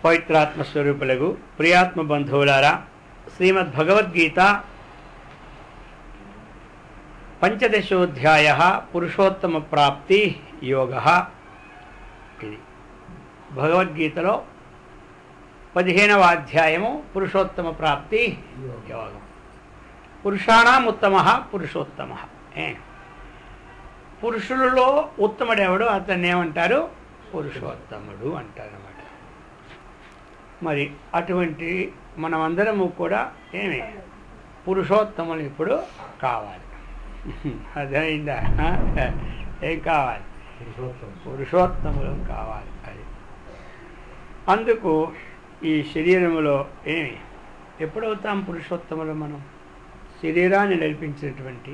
పవిత్రాత్మ స్వరూపులకు ప్రియాత్మ బంధువులారా, శ్రీమద్ భగవద్గీత పంచదశోధ్యాయ పురుషోత్తమ ప్రాప్తి యోగ. ఇది భగవద్గీతలో 15వ అధ్యాయము పురుషోత్తమ ప్రాప్తి యోగం. పురుషాణం ఉత్తమ పురుషోత్తమ. పురుషులలో ఉత్తముడెవడు అతన్ని ఏమంటారు? పురుషోత్తముడు అంటారన్నమాట. మరి అటువంటి మనమందరము కూడా పురుషోత్తములు ఇప్పుడు కావాలి. అర్థమైందా? ఏం కావాలి? పురుషోత్తములు కావాలి. అది అందుకు ఈ శరీరములో ఎప్పుడవుతాం పురుషోత్తములు? మనం శరీరాన్ని నడిపించినటువంటి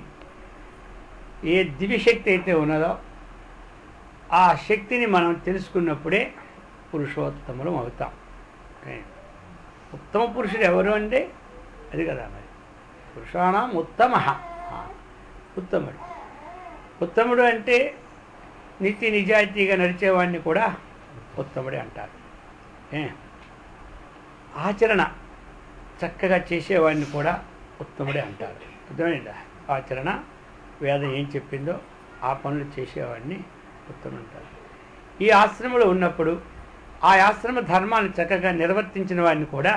ఏ దివ్యశక్తి అయితే ఉన్నదో ఆ శక్తిని మనం తెలుసుకున్నప్పుడే పురుషోత్తములు అవుతాం. ఉత్తమ పురుషుడు ఎవరు అంటే అది కదా మరి. పురుషాణం ఉత్తమ, ఉత్తముడు. ఉత్తముడు అంటే నీతి నిజాయితీగా నడిచేవాడిని కూడా ఉత్తముడే అంటారు. ఆచరణ చక్కగా చేసేవాడిని కూడా ఉత్తముడే అంటారు. అర్థమైందా? ఆచరణ వేదం ఏం చెప్పిందో ఆ పనులు చేసేవాడిని ఉత్తముడు అంటారు. ఈ ఆశ్రమంలో ఉన్నప్పుడు ఆ ఆశ్రమ ధర్మాన్ని చక్కగా నిర్వర్తించిన వాడిని కూడా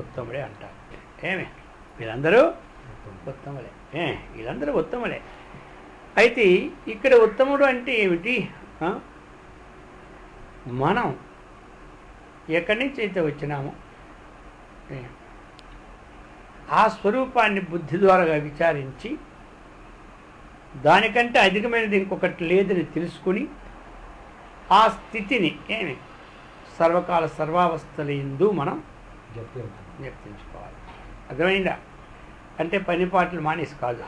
ఉత్తముడే అంటారు. వీళ్ళందరూ ఉత్తములే. వీళ్ళందరూ ఉత్తములే. అయితే ఇక్కడ ఉత్తముడు అంటే ఏమిటి? మనం ఎక్కడి నుంచి అయితే వచ్చినామో ఆ స్వరూపాన్ని బుద్ధి ద్వారా విచారించి దానికంటే అధికమైనది ఇంకొకటి లేదని తెలుసుకుని ఆ స్థితిని సర్వకాల సర్వావస్థల యందు మనం జ్ఞప్తించుకోవాలి. అర్థమైందా? అంటే పని పాటలు మానేసి కాదు.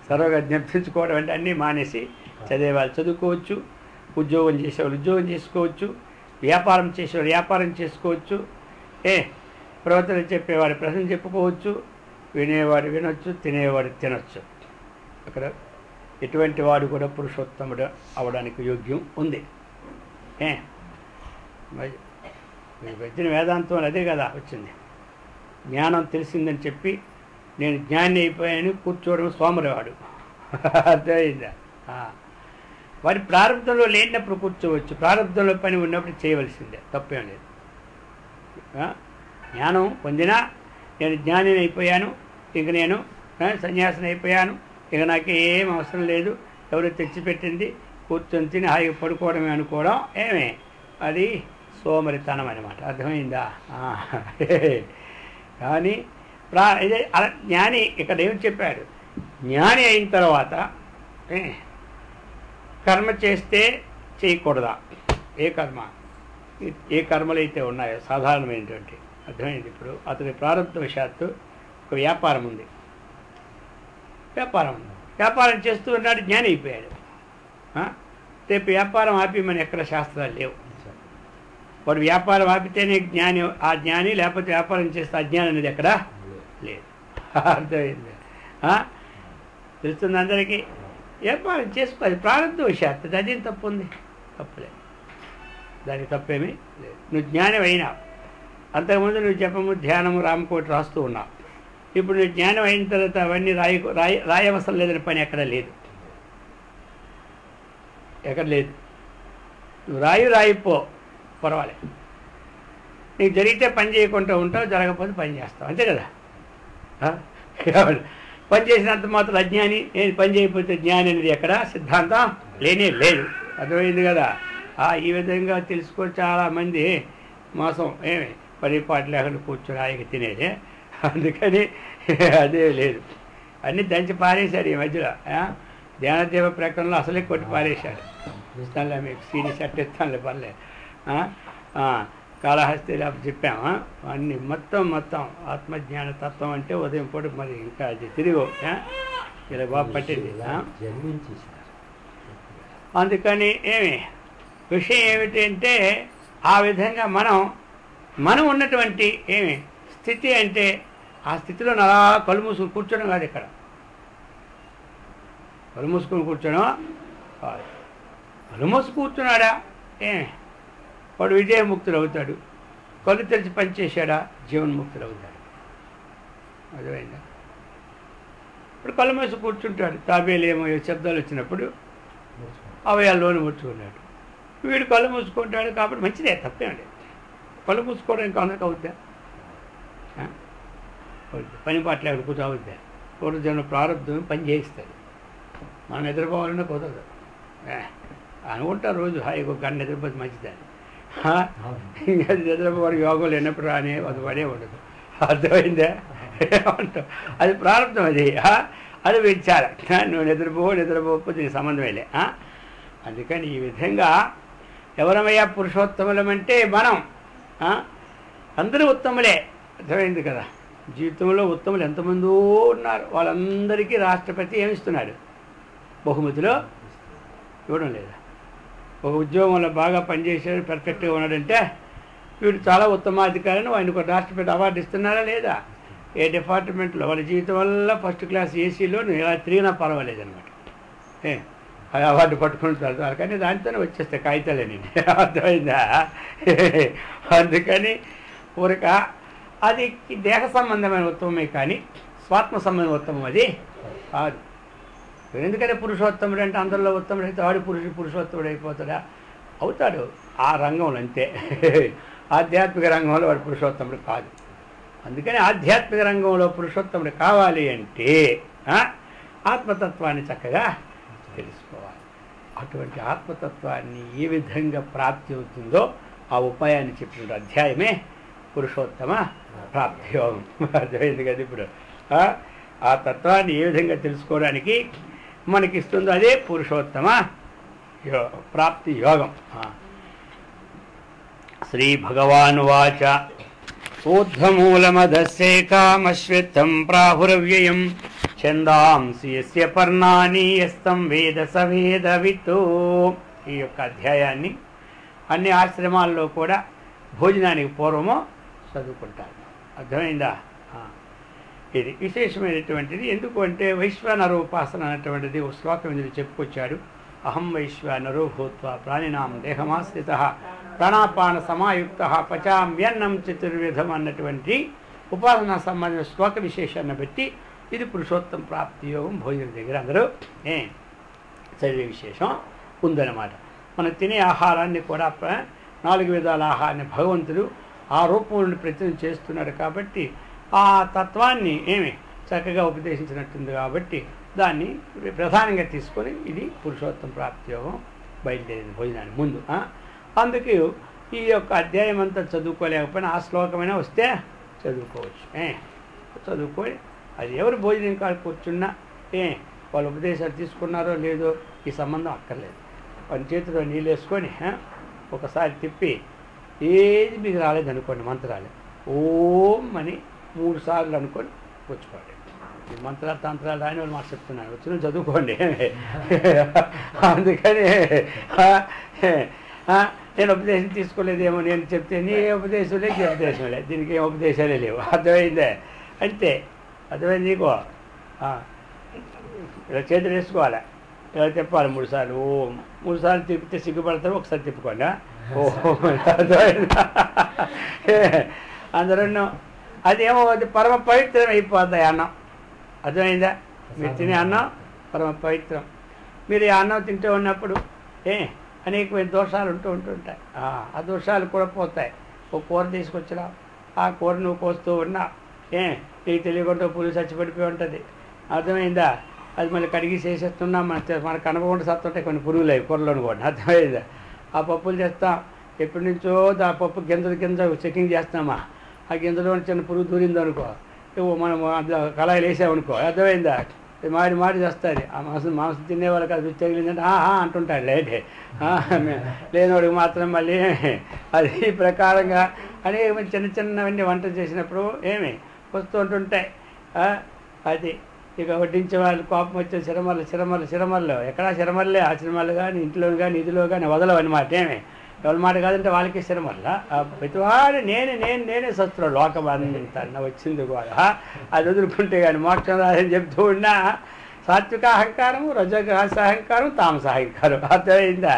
సర్వగా జ్ఞప్తించుకోవడం అంటే అన్నీ మానేసి చదివేవాళ్ళు చదువుకోవచ్చు, ఉద్యోగం చేసేవాళ్ళు ఉద్యోగం చేసుకోవచ్చు, వ్యాపారం చేసేవాళ్ళు వ్యాపారం చేసుకోవచ్చు, ప్రవచనం చెప్పేవాడు ప్రశ్న చెప్పుకోవచ్చు, వినేవాడు వినొచ్చు, తినేవాడు తినొచ్చు. అక్కడ ఎటువంటి వాడు కూడా పురుషోత్తముడు అవడానికి యోగ్యం ఉంది. వచ్చిన వేదాంతం అదే కదా వచ్చింది. జ్ఞానం తెలిసిందని చెప్పి నేను జ్ఞాని అయిపోయాను కూర్చోవడం సోమరివాడు. అర్థమైందా? వారి ప్రారంభంలో లేనప్పుడు కూర్చోవచ్చు, ప్రారంభంలో పని ఉన్నప్పుడు చేయవలసిందే, తప్పేం లేదు. జ్ఞానం పొందినా నేను జ్ఞానిని అయిపోయాను, ఇంక నేను సన్యాసిని అయిపోయాను, ఇక నాకు ఏం అవసరం లేదు, ఎవరు తెచ్చిపెట్టింది కూర్చొని తిని హాయిగా పడుకోవడమే అనుకోవడం అది సోమరితనం అన్నమాట. అర్థమైందా? కానీ ఇదే అలా జ్ఞాని ఇక్కడ ఏమి చెప్పాడు? జ్ఞాని అయిన తర్వాత కర్మ చేస్తే చేయకూడదా? ఏ కర్మలు అయితే ఉన్నాయో సాధారణమైనటువంటి. అర్థమైంది? ఇప్పుడు అతని ప్రారంభవశాత్తు ఒక వ్యాపారం ఉంది, వ్యాపారం చేస్తూ ఉన్నాడు, జ్ఞాని అయిపోయాడు. రేపు వ్యాపారం ఆపి మన ఎక్కడ శాస్త్రాలు లేవు. వాడు వ్యాపారం ఆపితేనే జ్ఞాని, ఆ జ్ఞాని, లేకపోతే వ్యాపారం చేస్తే అజ్ఞానం అనేది ఎక్కడా లేదు. అర్థమైంది? తెలుస్తుంది అందరికీ. వ్యాపారం చేసుకోవాలి, ప్రారంభవశాత్తు, అదేం తప్పు ఉంది? తప్పులేదు, దానికి తప్పేమీ లేదు. నువ్వు జ్ఞానం అయినావు. అంతకుముందు నువ్వు జపము ధ్యానము రామకోటి రాస్తూ ఉన్నావు. ఇప్పుడు నువ్వు జ్ఞానం అయిన తర్వాత అవన్నీ రాయవసరం లేదని పని ఎక్కడ లేదు, ఎక్కడ లేదు. నువ్వు రాయిపో, పర్వాలేదు. నీకు జరిగితే పని చేయకుండా ఉంటావు, జరగకపోతే పని చేస్తావు, అంతే కదా. పని చేసినంత మాత్రం అజ్ఞాని, నేను పని చేయకపోతే జ్ఞాని అనేది ఎక్కడ సిద్ధాంతం లేనే లేదు. అర్థమైంది కదా. ఈ విధంగా తెలుసుకొని చాలామంది మోసం పరిపాటు లేకుండా కూర్చొని హాయిగా తినేదే. అందుకని అదే లేదు, అన్నీ దంచి పారేశాడు ఈ మధ్యలో. ధ్యానదేవ ప్రకరణలో అసలే కొట్టి పారేశాడు. ఇస్తానులే, మీకు సీరియస్ అట్టిస్తానులే, పర్లేదు. కాళహస్తి చెప్పాము అన్ని మొత్తం ఆత్మజ్ఞాన తత్వం అంటే ఉదయం పూట మరి ఇంకా అది తిరిగి ఇలా బాగా పట్టింది. అందుకని విషయం ఏమిటి అంటే ఆ విధంగా మనం ఉన్నటువంటి స్థితి అంటే ఆ స్థితిలో అలా కళ్ళు మూసుకుని కూర్చోడం కాదు. ఇక్కడ కళ్ళు మూసుకుని కూర్చోడం కాదు. కళ్ళు మూసుకు కూర్చున్నాడా వాడు విజయముక్తుడు అవుతాడు. కళ్ళు తెరిచి పనిచేశాడా జీవన్ముక్తుడు అవుతాడు. అర్థమైందా? ఇప్పుడు కళ్ళు మూసి కూర్చుంటాడు, తాబేలేమో శబ్దాలు వచ్చినప్పుడు అవయాల్లోనే ముడుచుకున్నాడు. వీడు కళ్ళు మూసుకుంటాడు కాబట్టి మంచిదే, తప్పేం లేదు. కళ్ళు మూసుకోవడం ఇంకా అందరికి అవుద్దా? పని పాటలు ఎక్కడ కూర్చో అవుద్దా? పూర్వజన్మ ప్రారంభం పని చేయిస్తుంది. మనం నిద్రపోవాలన్నా కుదరదు. అనుకుంటారు రోజు హాయిగా ఒక గంట నిద్రపోతే మంచిదని. ఇంకా నిద్రపోవడం యోగం లేనప్పుడు రానే అది పడే ఉండదు. అర్థమైందా? ఏమంటావు? అది ప్రారంభం. అది విచారా. నువ్వు నిద్రపోకపోతే నీ సంబంధమేలే. అందుకని ఈ విధంగా ఎవరమయ్యా పురుషోత్తములమంటే మనం అందరూ ఉత్తములే. అర్థమైంది కదా? జీవితంలో ఉత్తములు ఎంతమందో ఉన్నారు. వాళ్ళందరికీ రాష్ట్రపతి ఏమిస్తున్నాడు? బహుమతిలో ఇవ్వడం లేదా? ఒక ఉద్యోగంలో బాగా పనిచేసాడు, పర్ఫెక్ట్గా ఉన్నాడంటే వీడు చాలా ఉత్తమాధికారిని ఆయనకు రాష్ట్రపతి అవార్డు ఇస్తున్నారా లేదా? ఏ డిపార్ట్మెంట్లో వాళ్ళ జీవితం వల్ల ఫస్ట్ క్లాస్ ఏసీలో నువ్వు ఎలా తిరిగినా పర్వాలేదన్నమాట. అది అవార్డు పట్టుకుంటారు. కానీ దాంతోనే వచ్చేస్తాయి కాగితాలని. అర్థమైందా? అందుకని ఊరక అది దేహ సంబంధమైన ఉత్తమమే కానీ స్వాత్మ సంబంధమైన ఉత్తమం అది కాదు. ఎందుకంటే పురుషోత్తముడు అంటే అందరిలో ఉత్తముడు అయితే వాడు పురుషోత్తముడు అయిపోతాడా? అవుతాడు ఆ రంగంలో, అంతే. ఆధ్యాత్మిక రంగంలో వాడు పురుషోత్తముడు కాదు. అందుకని ఆధ్యాత్మిక రంగంలో పురుషోత్తముడు కావాలి అంటే ఆత్మతత్వాన్ని చక్కగా తెలుసుకోవాలి. అటువంటి ఆత్మతత్వాన్ని ఏ విధంగా ప్రాప్తి అవుతుందో ఆ ఉపాయాన్ని చెప్పిన అధ్యాయమే పురుషోత్తమ ప్రాప్తి యోగం. అర్థమైంది కదా? ఇప్పుడు ఆ తత్వాన్ని ఏ విధంగా తెలుసుకోవడానికి మనకిస్తుందో అదే పురుషోత్తమ ప్రాప్తి యోగం. శ్రీ భగవానువాచ ఊర్ధ్వమూలమధస్సేకామశ్వత్థం ప్రాహురవ్యయం ఛందాంసి యస్య పర్ణాని యస్తం వేద సవేదవితో. ఈ యొక్క అధ్యాయాన్ని అన్ని ఆశ్రమాల్లో కూడా భోజనానికి పూర్వము చదువుకుంటారు. అర్థమైందా? ఇది విశేషమైనటువంటిది. ఎందుకు అంటే వైశ్వానర ఉపాసన అనేటువంటిది ఒక శ్లోకం ఇందులో చెప్పుకొచ్చాడు. అహం వైశ్వానరో భూత్వా ప్రాణినాం దేహమాశ్రిత ప్రాణాపాన సమాయుక్త పచామ్యన్నం చతుర్విధం అన్నటువంటి ఉపాసనా సంబంధించిన శ్లోక విశేషాన్ని బట్టి ఇది పురుషోత్తమ ప్రాప్తి యోగం భోజనం దగ్గర అందరూ చదివే విశేషం ఉందన్నమాట. మనం తినే ఆహారాన్ని కూడా 4 విధాల ఆహారాన్ని భగవంతుడు ఆ రూపం నుండి ప్రయత్నం చేస్తున్నాడు కాబట్టి ఆ తత్వాన్ని చక్కగా ఉపదేశించినట్టుంది. కాబట్టి దాన్ని ప్రధానంగా తీసుకొని ఇది పురుషోత్తమ ప్రాప్తి యోగం బయలుదేరింది భోజనానికి ముందు. అందుకే ఈ యొక్క అధ్యాయం అంతా చదువుకోలేకపోయినా ఆ శ్లోకమైనా వస్తే చదువుకోవచ్చు. చదువుకొని అది ఎవరు భోజనం కాదు కూర్చున్నా వాళ్ళు ఉపదేశాలు తీసుకున్నారో లేదో ఈ సంబంధం అక్కర్లేదు. వాళ్ళ చేతిలో నీళ్ళు వేసుకొని ఒకసారి తిప్పి ఏది మీకు రాలేదనుకోండి, మంత్రాలు ఓం అని 3 సార్లు అనుకొని కూర్చోండి. ఈ మంత్రాలు తంత్రాలు రాని వాళ్ళు మాకు చెప్తున్నాను, వచ్చిన చదువుకోండి. అందుకని నేను ఉపదేశం తీసుకోలేదేమో నేను చెప్తే నీ ఉపదేశం లేదు, ఉపదేశం లేదు, దీనికి ఏం ఉపదేశాలే లేవు. అర్థమైందే? అంటే అర్థమైంది నీకు? ఇలా చేతులు వేసుకోవాలి, ఇలా చెప్పాలి 3 సార్లు ఓం. 3 సార్లు తిప్పితే సిగ్గుపడతారు, ఒకసారి తిప్పుకోండి ఓం. అర్థమైందా? అందరూ అదేమో అది పరమ పవిత్రం అయిపోతాయి అన్నం. అర్థమైందా? మీరు తినే అన్నం పరమ పవిత్రం. మీరు ఈ అన్నం తింటూ ఉన్నప్పుడు అనేకమైన దోషాలు ఉంటుంటాయి. ఆ దోషాలు కూడా పోతాయి. ఒక కూర తీసుకొచ్చినా ఆ కూర నువ్వు కోస్తూ ఉన్నా నీకు తెలియకుండా పులుసు చచ్చిపడిపోయి ఉంటుంది. అర్థమైందా? అది మళ్ళీ కడిగి చేసేస్తున్నాం. మనకు కనపకుండా సత్తుంటాయి కొన్ని పురుగులు అవి కూరలోని కూడా. అర్థమైందా? ఆ పప్పులు చేస్తాం ఎప్పటి నుంచో ఆ పప్పు గింజ చెకింగ్ చేస్తామా, ఆ గింజలో చిన్న పురుగు దూరింది అనుకో, మనం అందులో కళాయిలు వేసామనుకో, అర్థమైందా? మాడి చేస్తుంది. ఆ మాంసం తినేవాళ్ళకి అది రుచి తగిలిందంటే అంటుంటాడు. లేదే లేనివాడికి మాత్రం మళ్ళీ అది ప్రకారంగా అనేక చిన్నవన్నీ వంట చేసినప్పుడు వస్తూ ఉంటుంటాయి. అది ఇక వడ్డించే వాళ్ళు కోపం వచ్చే సిరమర్లు ఎక్కడా సిరమర్లే. ఆ సిరమర్లు కానీ ఇంట్లో కానీ ఇదిలో కానీ వదలవు అనమాట. ఎవరి మాట కాదంటే వాళ్ళకి సిరమర్ల. ప్రతివాడు నేనే శత్రువు లోకం అంతా వచ్చింది కూడా అది వదులుకుంటే కానీ మోక్షం రాదని చెప్తూ ఉన్నా సాత్విక అహంకారము, రజోరాస అహంకారం, తామస అహంకారం. అర్థమైందా?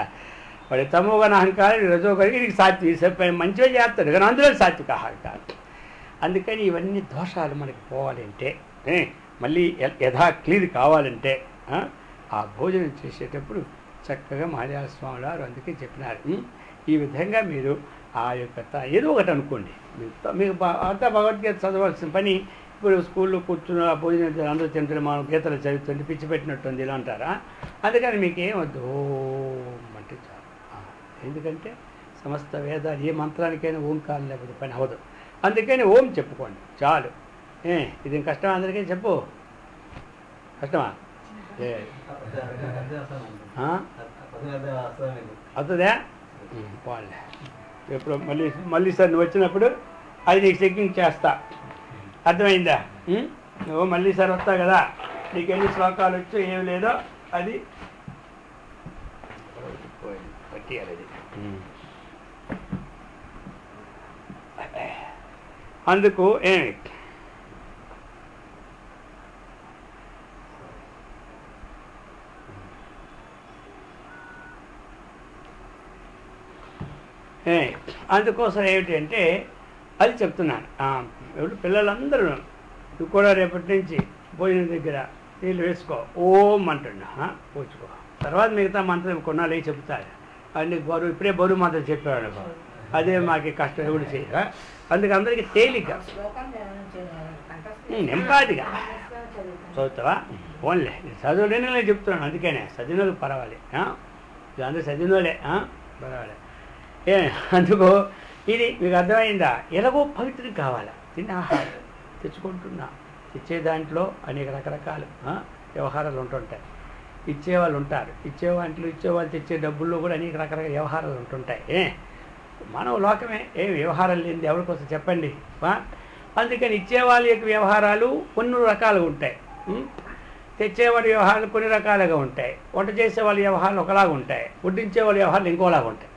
వాడి తమోగణ అహంకారం రజోగణి నీకు సాత్విక మంచిగా చేస్తాడు కానీ అందులో సాత్విక అహంకారం. అందుకని ఇవన్నీ దోషాలు మనకి పోవాలంటే మళ్ళీ క్లియర్ కావాలంటే ఆ భోజనం చేసేటప్పుడు చక్కగా మలయాళ స్వామి వారు అందుకే చెప్పినారు, ఈ విధంగా మీరు ఆ యొక్క ఏదో ఒకటి అనుకోండి. మీకు అంతా భగవద్గీత చదవాల్సిన పని ఇప్పుడు స్కూల్లో కూర్చుని ఆ భోజనం అందరూ తింటారు, మనం గీతలు చదువుతుంది పిచ్చి పెట్టినట్టుంది ఇలా అంటారా. అందుకని మీకు ఏమొద్దు ఓం అంటే చాలు. ఎందుకంటే సమస్త వేదాలు ఏ మంత్రానికైనా ఓంకారం లేకపోతే పని అవ్వదు. అందుకని ఓం చెప్పుకోండి చాలు. ఇది కష్టమా? అందరికీ చెప్పు. కష్టమా? అవుతుందా? పోలే. ఎప్పుడు మళ్ళీ సార్ నువ్వు వచ్చినప్పుడు అది నీకు చెక్కింగ్ చేస్తా. అర్థమైందా? నువ్వు మళ్ళీ సార్ వస్తావు కదా, నీకు ఎన్ని శ్లోకాలు వచ్చో ఏమి లేదో అది పట్టియాలి. అది అందుకు ఏమి అందుకోసం ఏమిటంటే అది చెప్తున్నాను. ఇప్పుడు పిల్లలందరూ నువ్వు కూడా రేపటి నుంచి భోజనం దగ్గర నీళ్ళు వేసుకో ఓం అంటున్నా పూచుకో. తర్వాత మిగతా మంత్రం కొన్నాళ్ళు చెప్తారు. అన్ని బరువు ఇప్పుడే బరువు మంత్రం చెప్పాడు. అదే మాకు కష్టం ఎవరు చేయరా. అందుకే అందరికీ తేలిక నెంపాదిగా చదువుతావా? ఓన్లే చదువులేని నేను చెప్తున్నాను. అందుకనే చదివినోళ్ళు పర్వాలి. అందరూ చదివినోళ్ళే పర్వాలి. అందుకు ఇది మీకు అర్థమైందా? ఎలాగో పవిత్రం కావాలా. తిన్న ఆహారం తెచ్చుకుంటున్నా, తెచ్చే దాంట్లో అనేక రకరకాల వ్యవహారాలు ఉంటుంటాయి. ఇచ్చేవాళ్ళు ఉంటారు, ఇచ్చేవాళ్ళు తెచ్చే డబ్బుల్లో కూడా అనేక రకరకాల వ్యవహారాలు ఉంటుంటాయి. మనం లోకమే వ్యవహారాలు లేనిది ఎవరికోసం చెప్పండి. అందుకని ఇచ్చేవాళ్ళ యొక్క వ్యవహారాలు కొన్ని రకాలుగా ఉంటాయి, తెచ్చేవాళ్ళ వ్యవహారాలు కొన్ని రకాలుగా ఉంటాయి, వంట చేసేవాళ్ళ వ్యవహారాలు ఒకలాగా ఉంటాయి, వడ్డించే వాళ్ళ వ్యవహారాలు ఇంకోలాగా ఉంటాయి.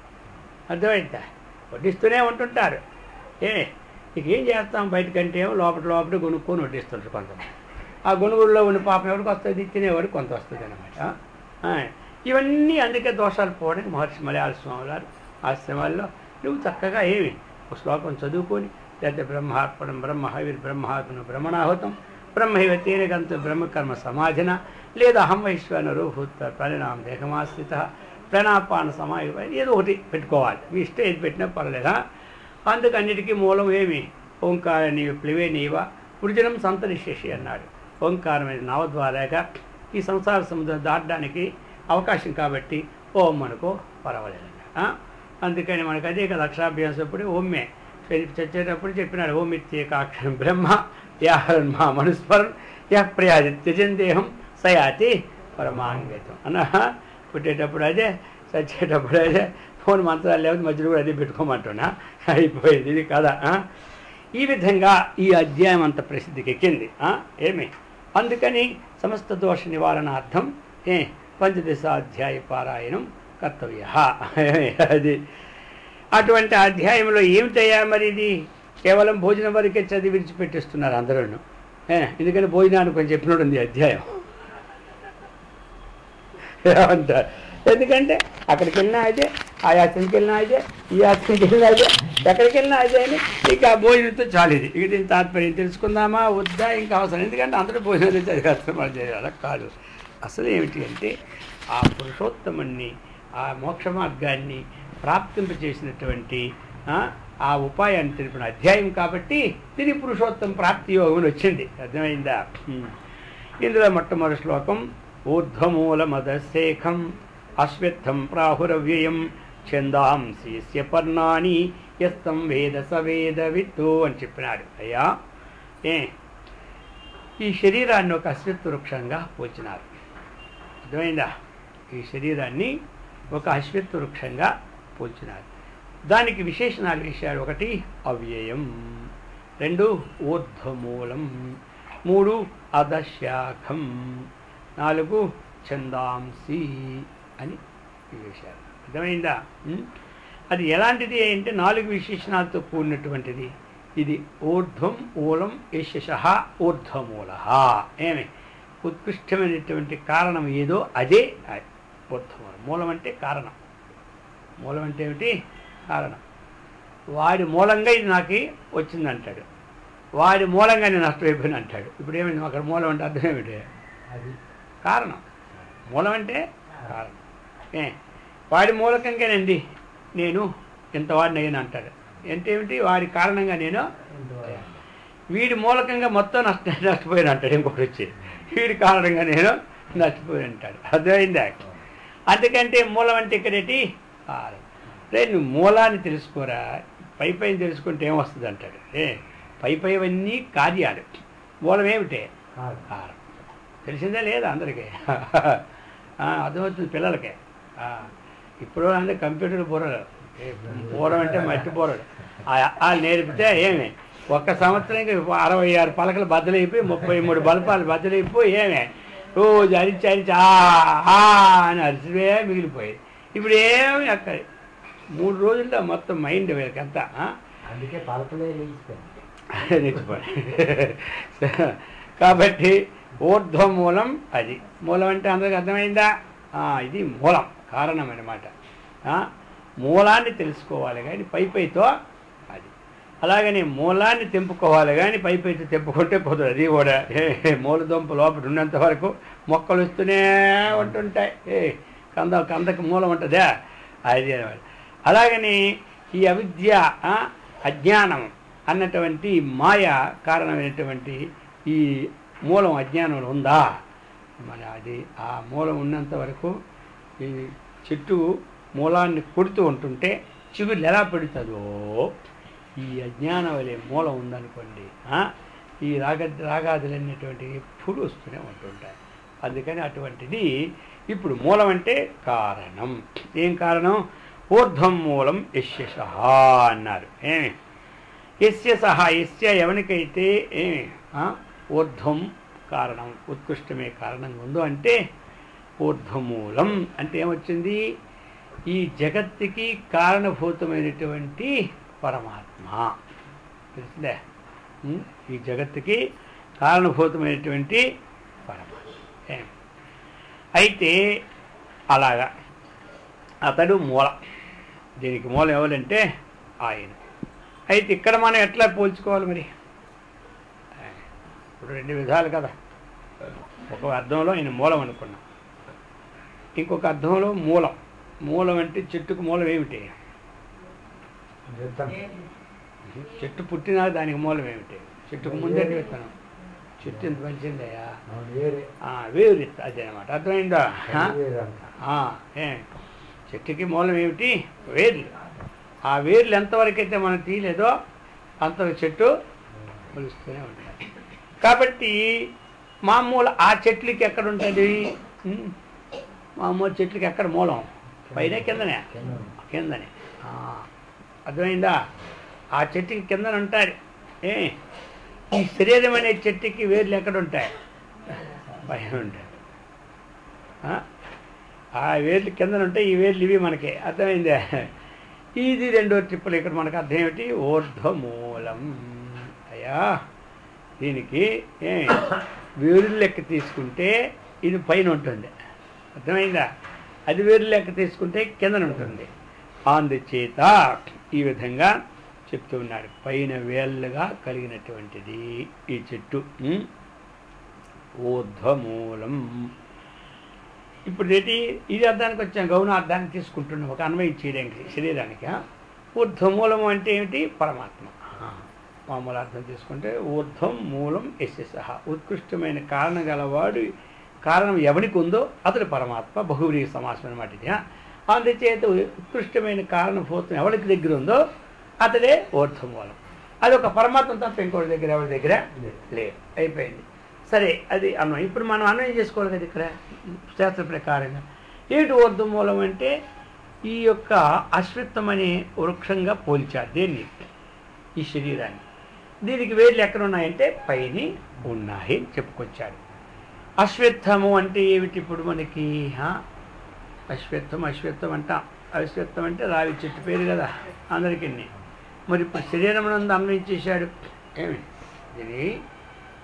అర్థమైందా? వడ్డిస్తూనే ఉంటుంటారు. నీకు ఏం చేస్తాం? బయటకంటే లోపల కొనుక్కొని వడ్డిస్తుంటారు కొంతమంది. ఆ గొనుగుల్లో ఉన్న పాపం ఎవరికి వస్తుంది, తినేవాడు కొంత వస్తుంది అన్నమాట. ఇవన్నీ అందుకే దోషాలు పోవడానికి మహర్షి మలయాళ స్వామి వారు ఆశ్రమాల్లో నువ్వు చక్కగా ఒక శ్లోకం చదువుకొని, లేకపోతే బ్రహ్మార్పణం బ్రహ్మహవిర్ బ్రహ్మాత్మను బ్రహ్మణాహుతం బ్రహ్మైవ తేనగంతు బ్రహ్మకర్మ సమాధిన, లేదా అహం వైశ్వనరో భూత పరిణామ దేహమాశ్రిత ప్రణాపాన సమాధి ఏదో ఒకటి పెట్టుకోవాలి. మీ ఇష్టం ఏది పెట్టినా పర్లేదా. అందుకన్నిటికీ మూలం ఓంకార నీవు ప్లివే నీవ వృజనం సంతరిశేషి అన్నాడు. ఓంకారమైన నావ ద్వారాగా ఈ సంసార సముద్రం దాటడానికి అవకాశం కాబట్టి ఓం మనకు పర్వాలేదన్న. అందుకని మనకు అదే కదా అక్షరాభ్యాసప్పుడు ఓమ్మే చచ్చేటప్పుడు చెప్పినాడు. ఓం ఇత్యేకాక్షరం బ్రహ్మ వ్యాహరన్ మా మనుస్మరన్ యః ప్రయాది త్యజన్ దేహం సయాతి పరమాంగతం అన్న. పుట్టేటప్పుడు అదే, చచ్చేటప్పుడు అదే, ఫోన్ మంత్రాలు లేకపోతే మధ్యలో కూడా అదే పెట్టుకోమంటున్నా. అయిపోయింది ఇది కదా. ఈ విధంగా ఈ అధ్యాయం అంత ప్రసిద్ధికి ఎక్కింది. అందుకని సమస్త దోష నివారణార్థం పంచదశాధ్యాయ పారాయణం కర్తవ్య. అది అటువంటి అధ్యాయంలో ఏమిటయ్యా మరి ఇది? కేవలం భోజనం వరకే చదివి విడిచిపెట్టేస్తున్నారు అందరూ. ఎందుకని భోజనానికి కొంచెం చెప్పినట్టు ఉంది అధ్యాయం. ఏమంటారు? ఎందుకంటే అక్కడికి వెళ్ళినా అయితే, ఆ యాత్రకి వెళ్ళినా అయితే, ఈ యాత్రకి వెళ్ళినా అయితే, ఎక్కడికి వెళ్ళినా అయితే అని ఇక భోజనంతో చాలు. ఇది ఇక దీని తాత్పర్యం తెలుసుకుందామా వద్దా ఇంకా అవసరం. ఎందుకంటే అందరూ భోజనాలు చదివేస్తారు, మనం చేయాలి కాదు. అసలు ఏమిటి అంటే ఆ పురుషోత్తముణ్ణి, ఆ మోక్ష మార్గాన్ని ప్రాప్తింపచేసినటువంటి ఆ ఉపాయాన్ని తెలిపిన అధ్యాయం కాబట్టి దీని పురుషోత్తమ ప్రాప్తి యోగం అని వచ్చింది. అర్థమైందా? ఇందులో మొట్టమొదటి శ్లోకం ఊర్ధ్వమూలమదశేఖం అశ్వత్థం ప్రాహురవ్యయం ఛందాంశీస్య పర్ణాని యస్తం వేద సవేద విత్తు అని చెప్పినాడు. అయ్యా ఈ శరీరాన్ని ఒక అశ్వత్థ వృక్షంగా పోల్చినారు. అర్థమైందా? ఈ శరీరాన్ని ఒక అశ్వత్థ వృక్షంగా పోల్చినారు. దానికి విశేషణాలు వేశాడు. 1 అవ్యయం, 2 ఊర్ధ్వమూలం, 3 అధశాఖం, 4 ఛందాంసి అని వేశారు. అర్థమైందా? అది ఎలాంటిది అంటే 4 విశేషణాలతో కూడినటువంటిది. ఇది ఊర్ధ్వం మూలం యశః ఊర్ధ్వమూల. ఉత్కృష్టమైనటువంటి కారణం ఏదో అదే ఊర్ధ్వమూలం. మూలం అంటే కారణం, మూలం అంటే ఏమిటి? కారణం. వాడి మూలంగా ఇది నాకు వచ్చిందంటాడు, వాడి మూలంగా నేను నష్టమైపోయిన అంటాడు. ఇప్పుడు ఏమైంది అక్కడ? మూలం అంటే అర్థం ఏమిటి? అది కారణం. మూలం అంటే కారణం. వాడి మూలకంగానండి నేను ఇంతవాడిని అయ్యాను అంటాడు. అంటే ఏమిటి? వాడి కారణంగా నేను, వీడి మూలకంగా మొత్తం నష్టపోయాను అంటాడు. ఇంకొకటి వచ్చి వీడి కారణంగా నేను నష్టపోయాను అంటాడు. అర్థమైందా? అందుకంటే మూలం అంటే ఇక్కడేంటి? కారణం. రే నువ్వు మూలాన్ని తెలుసుకోరా, పై పైన తెలుసుకుంటే ఏమొస్తుంది అంటాడు. పైవన్నీ కార్యాలు, మూలం ఏమిటే? కారణం. తెలిసిందే లేదా అందరికీ? అర్థమవుతుంది పిల్లలకే. ఇప్పుడు అంటే కంప్యూటర్ బోరలు, పూర్వం అంటే మట్టి బోరలు. వాళ్ళు నేర్పితే ఏమి ఒక్క సంవత్సరానికి 66 పలకలు బద్దలైపోయి 33 బల్పాలు బద్దలైపోయి ఏమే రోజు అరిచి అరిచి అని అరిచివే మిగిలిపోయేది. ఇప్పుడు ఏమి అక్కడ 3 రోజుల్లో మొత్తం మైండ్ వీళ్ళకి అంతా. అందుకే పలకలే నేర్చుకోండి. కాబట్టి ఊర్ధ్వ మూలం అది. మూలం అంటే అందరికి అర్థమైందా? ఇది మూలం, కారణం అన్నమాట. మూలాన్ని తెలుసుకోవాలి కానీ పైతో అది. అలాగని మూలాన్ని తెంపుకోవాలి కానీ పైతో తెంపుకుంటే పోతుంది. అది కూడా మూలదుంప లోపల ఉన్నంత వరకు మొక్కలు వస్తూనే ఉంటుంటాయి. కందకు మూలం ఉంటుందా? అది అనమాట. అలాగని ఈ అవిద్య, అజ్ఞానం అన్నటువంటి మాయ కారణమైనటువంటి ఈ మూలం అజ్ఞానంలో ఉందా? మరి అది ఆ మూలం ఉన్నంత వరకు ఈ చెట్టు మూలాన్ని కొడుతూ ఉంటుంటే చిగురు ఎలా పెడుతుందో ఈ అజ్ఞానం వలె మూలం ఉందనుకోండి, ఈ రాగాదులు అనేటువంటి ఎప్పుడు వస్తూనే ఉంటుంటాయి. అందుకని అటువంటిది ఇప్పుడు మూలం అంటే కారణం. ఏం కారణం? ఊర్ధ్వం మూలం యస్య సహా అన్నారు. యస్య సహా, యస్య ఎవరికైతే ఊర్ధ్వం కారణం, ఉత్కృష్టమే కారణంగా ఉందో అంటే ఊర్ధ్వమూలం అంటే ఏమొచ్చింది? ఈ జగత్తుకి కారణభూతమైనటువంటి పరమాత్మ. తెలిసిందే? ఈ జగత్తుకి కారణభూతమైనటువంటి పరమాత్మ. అయితే అలాగా అతడు మూలం. దీనికి మూలం ఎవరంటే ఆయన. అయితే ఇక్కడ మనం ఎట్లా పోల్చుకోవాలి మరి? ఇప్పుడు 2 విధాలు కదా. ఒక అర్థంలో ఆయన మూలం అనుకున్నాం, ఇంకొక అర్థంలో మూలం. మూలం అంటే చెట్టుకు మూలం ఏమిటి? చెట్టు పుట్టినా దానికి మూలం ఏమిటి? చెట్టుకు ముందే విత్తనం. చెట్టు ఎంత మంచిదయ్యా, వేరు అదే అనమాట. అర్థమైందా? చెట్టుకి మూలం ఏమిటి? వేర్లు. ఆ వేర్లు ఎంతవరకు అయితే మనం తీయలేదో అంతవరకు చెట్టు మొలుస్తూనే ఉంటుంది. కాబట్టి మామూలు ఆ చెట్లకి ఎక్కడ ఉంటుంది? మామూలు చెట్లకి ఎక్కడ మూలం? పైన కిందనే? కిందనే. అర్థమైందా? ఆ చెట్టుకి కిందన ఉంటారు. ఈ శరీరం అనే చెట్టుకి వేర్లు ఎక్కడ ఉంటాయి? పైన ఉంటాయి. ఆ వేర్లు కిందన ఉంటాయి, ఈ వేర్లు ఇవి మనకి. అర్థమైందా? ఇది 2వ ట్రిప్పులు. ఇక్కడ మనకు అర్థం ఏమిటి? ఊర్ధ్వమూలం. అయ్యా దీనికి వేరు లెక్క తీసుకుంటే ఇది పైన ఉంటుంది. అర్థమైందా? అది వేరు లెక్క తీసుకుంటే కిందన ఉంటుంది. అందుచేత ఈ విధంగా చెప్తూ ఉన్నాడు. పైన వేళ్ళుగా కలిగినటువంటిది ఈ చెట్టు ఊర్ధ్వమూలం. ఇప్పుడు ఏంటి? ఇది అర్థానికి వచ్చాం, గౌణ అర్థాన్ని తీసుకుంటున్నాం ఒక అన్వయం చేయడానికి శరీరానికి. ఊర్ధ్వమూలము అంటే ఏమిటి? పరమాత్మ. మామూలు అర్థం తీసుకుంటే ఊర్ధ్వం మూలం యస్య సహా, ఉత్కృష్టమైన కారణం గలవాడు. కారణం ఎవరికి ఉందో అతడు పరమాత్మ. బహువ్రీహి సమాసం అన్నమాట ఇది. అందుచేత ఉత్కృష్టమైన కారణభూతం ఎవరికి దగ్గర ఉందో అతడే ఊర్ధ్వమూలం. అది ఒక పరమాత్మ తప్ప ఇంకోటి దగ్గర ఎవరి దగ్గర లేదు. అయిపోయింది. సరే, అది అన్వయం. ఇప్పుడు మనం అన్వయం చేసుకోవాలి కదా ఇక్కడ శాస్త్ర ప్రకారంగా. ఏమిటి ఊర్ధ్వమూలం అంటే? ఈ యొక్క అశ్వత్థం అనే వృక్షంగా పోల్చారు దేన్ని? ఈ శరీరాన్ని. దీనికి వేర్లు ఎక్కడ ఉన్నాయంటే పైన ఉన్నాయి చెప్పుకొచ్చారు. అశ్వత్థము అంటే ఏమిటి? ఇప్పుడు మనకి అశ్వత్థం అంటాం. అశ్వత్థం అంటే రావి చెట్టు పేరు కదా అందరికీ. మరి ఇప్పుడు శరీరం నందు అన్వయించేశాడు. ఏమి దీని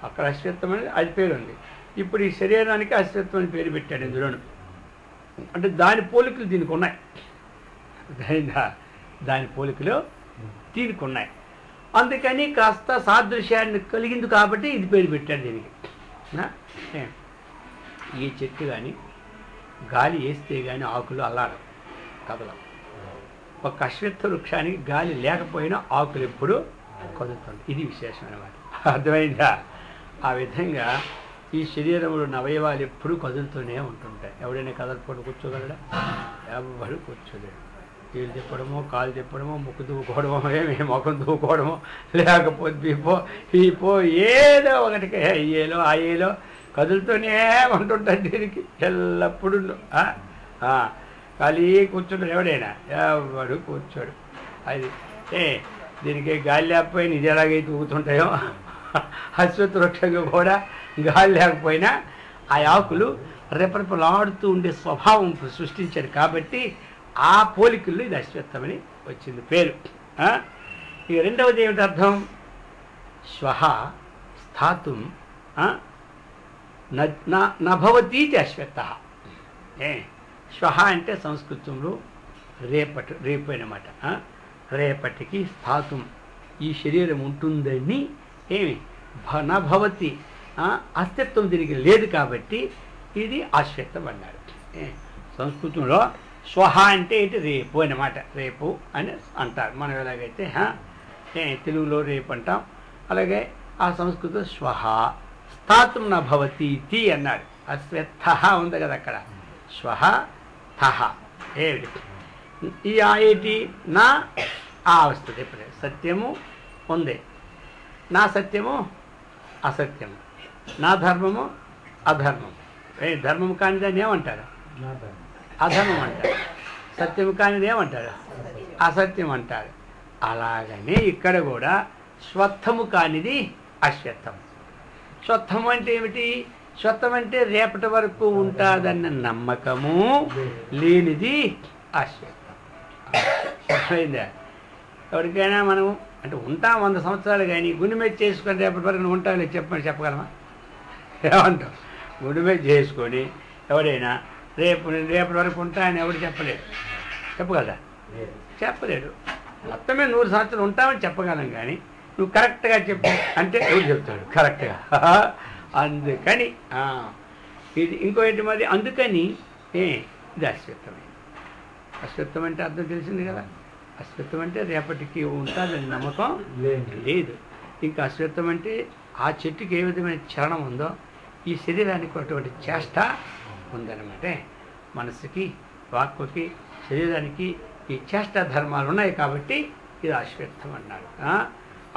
అక్కడ అశ్వత్థం అని అది పేరు ఉంది. ఇప్పుడు ఈ శరీరానికి అశ్వత్థం అని పేరు పెట్టాడు ఇందులోను. అంటే దాని పోలికలు దీనికి ఉన్నాయి. దాని పోలికలు దీనికి ఉన్నాయి. అందుకని కాస్త సాదృశ్యాన్ని కలిగింది కాబట్టి ఇది పేరు పెట్టాడు దీనికి. ఈ చెట్టు కానీ గాలి వేస్తే కానీ ఆకులు అల్లాడవు, కదలవు. ఒక అశ్వత్థ వృక్షానికి గాలి లేకపోయినా ఆకులు ఎప్పుడు కదులుతుంది. ఇది విశేషం అన్నమాట. అర్థమైందా? ఆ విధంగా ఈ శరీరంలో అవయవాలు ఎప్పుడూ కదులుతూనే ఉంటుంటాయి. ఎవడైనా కదలకుండా కూర్చోగలడా? ఎవరు కూర్చోలేడు. కీళ్ళు తిప్పడమో, కాలు తిప్పడమో, ముక్కు దూకోవడమో, ముఖం దూకోవడమో, లేకపోతే పీపో ఏదో ఒకటికి అయ్యేలో అయ్యేలో కదులుతూనే ఉంటుంటాడు. దీనికి ఎల్లప్పుడూ ఖాళీ కూర్చుంటాడు. ఎవడైనా ఎవడు కూర్చోడు. అది దీనికి గాలి లేకపోయినా ఇది ఎలాగైతే ఊగుతుంటాయో అశ్వత్థ వృక్షంగా కూడా గాలి లేకపోయినా ఆ ఆకులు రెపరెపలాడుతూ ఉండే స్వభావం సృష్టించాడు. కాబట్టి ఆ పోలికల్లో ఇది అశ్వత్థమని వచ్చింది పేరు. ఇక రెండవది ఏమిటి అర్థం? శ్వః స్థాతుం నభవతీతి అశ్వత్థః. శ్వః అంటే సంస్కృతంలో రేపు అన్నమాట. రేపటికి స్థాతుం ఈ శరీరం ఉంటుందని నభవతి అస్తిత్వం తిరిగి లేదు కాబట్టి ఇది అశ్వత్థం అన్నారు. సంస్కృతంలో శ్వః అంటే ఏంటి? రేపు అన్నమాట. రేపు అని అంటారు. మనం ఎలాగైతే తెలుగులో రేపు అంటాం, అలాగే ఆ సంస్కృతం శ్వః స్థాతుం నభవతీతి అన్నాడు. అశ్వత్థ ఉంది కదా అక్కడ. శ్వః థః ఏమిటి? ఈ ఏంటి? నా వస్తుంది. ఎప్పుడే సత్యము ఉంది, నా సత్యము అసత్యము, నా ధర్మము అధర్మం. ధర్మము కాని దాన్ని ఏమంటారు? అధర్మం అంటారు. సత్యము కానిది ఏమంటారు? అసత్యం అంటారు. అలాగనే ఇక్కడ కూడా స్వత్థము కానిది అశ్వత్థం. స్వత్థము అంటే ఏమిటి? స్వత్థం అంటే రేపటి వరకు ఉంటుందన్న నమ్మకము లేనిది అశ్వత్థం. అర్థమైందా? ఎవరికైనా మనం అంటే ఉంటాం 100 సంవత్సరాలు, కానీ గుండె మీద చేసుకొని రేపటి వరకు నువ్వు ఉంటావు లేదు చెప్పగలమా? ఏమంటావు? గుండె మీద చేసుకొని ఎవడైనా రేపటి వరకు ఉంటాయని ఎవడు చెప్పలేడు. చెప్పగలరా? చెప్పలేడు. మొత్తమే 100 సంవత్సరాలు ఉంటామని చెప్పగలం, కానీ నువ్వు కరెక్ట్గా చెప్పు అంటే ఎవరు చెప్తాడు కరెక్ట్గా? అందుకని ఇది ఇంకో ఏంటి మరి? అందుకని ఇది అశ్వత్థమే. అశ్వత్థం అంటే అర్థం తెలిసింది కదా. అశ్వత్థం అంటే రేపటికి ఉంటుందని నమ్మకం లేదు. ఇంకా అశ్వత్థం అంటే ఆ చెట్టుకి ఏ విధమైన చలనం ఉందో ఈ శరీరానికి అటువంటి చేష్ట ఉందన్నమాట. మనసుకి, వాక్కుకి, శరీరానికి ఈ చేష్ట ధర్మాలు ఉన్నాయి కాబట్టి ఇది అశ్వత్థం అన్నాడు.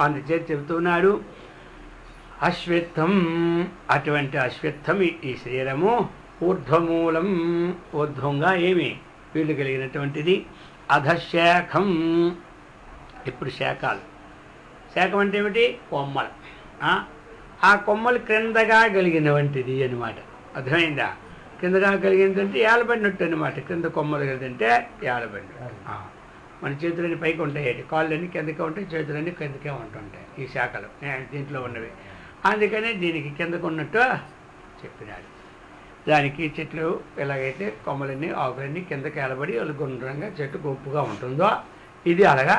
అందుచేత చెబుతున్నాడు అశ్వత్థం. అటువంటి అశ్వత్థం ఈ శరీరము ఊర్ధ్వమూలం, ఊర్ధ్వంగా వీళ్ళు కలిగినటువంటిది. అధశాఖం. ఇప్పుడు శాఖలు. శాఖం అంటే ఏమిటి? కొమ్మలు. ఆ కొమ్మలు క్రిందగా కలిగినటువంటిది అనమాట. అర్థమైందా? కిందగా కలిగిందంటే ఏలబడినట్టు అనమాట. కింద కొమ్మలు కలిగిందంటే ఏలబడినట్టు. మన చేతులన్నీ పైకి ఉంటాయి, కాళ్ళన్నీ కిందకే ఉంటాయి, చేతులన్నీ కిందకే ఉంటుంటాయి ఈ శాఖలు దీంట్లో ఉన్నవి. అందుకనే దీనికి కిందకు ఉన్నట్టు చెప్పినాడు. దానికి చెట్లు ఎలాగైతే కొమ్మలన్నీ ఆకులన్నీ కిందకి ఏలబడి వాళ్ళు గుండ్రంగా చెట్టు గొప్పగా ఉంటుందో ఇది అలాగా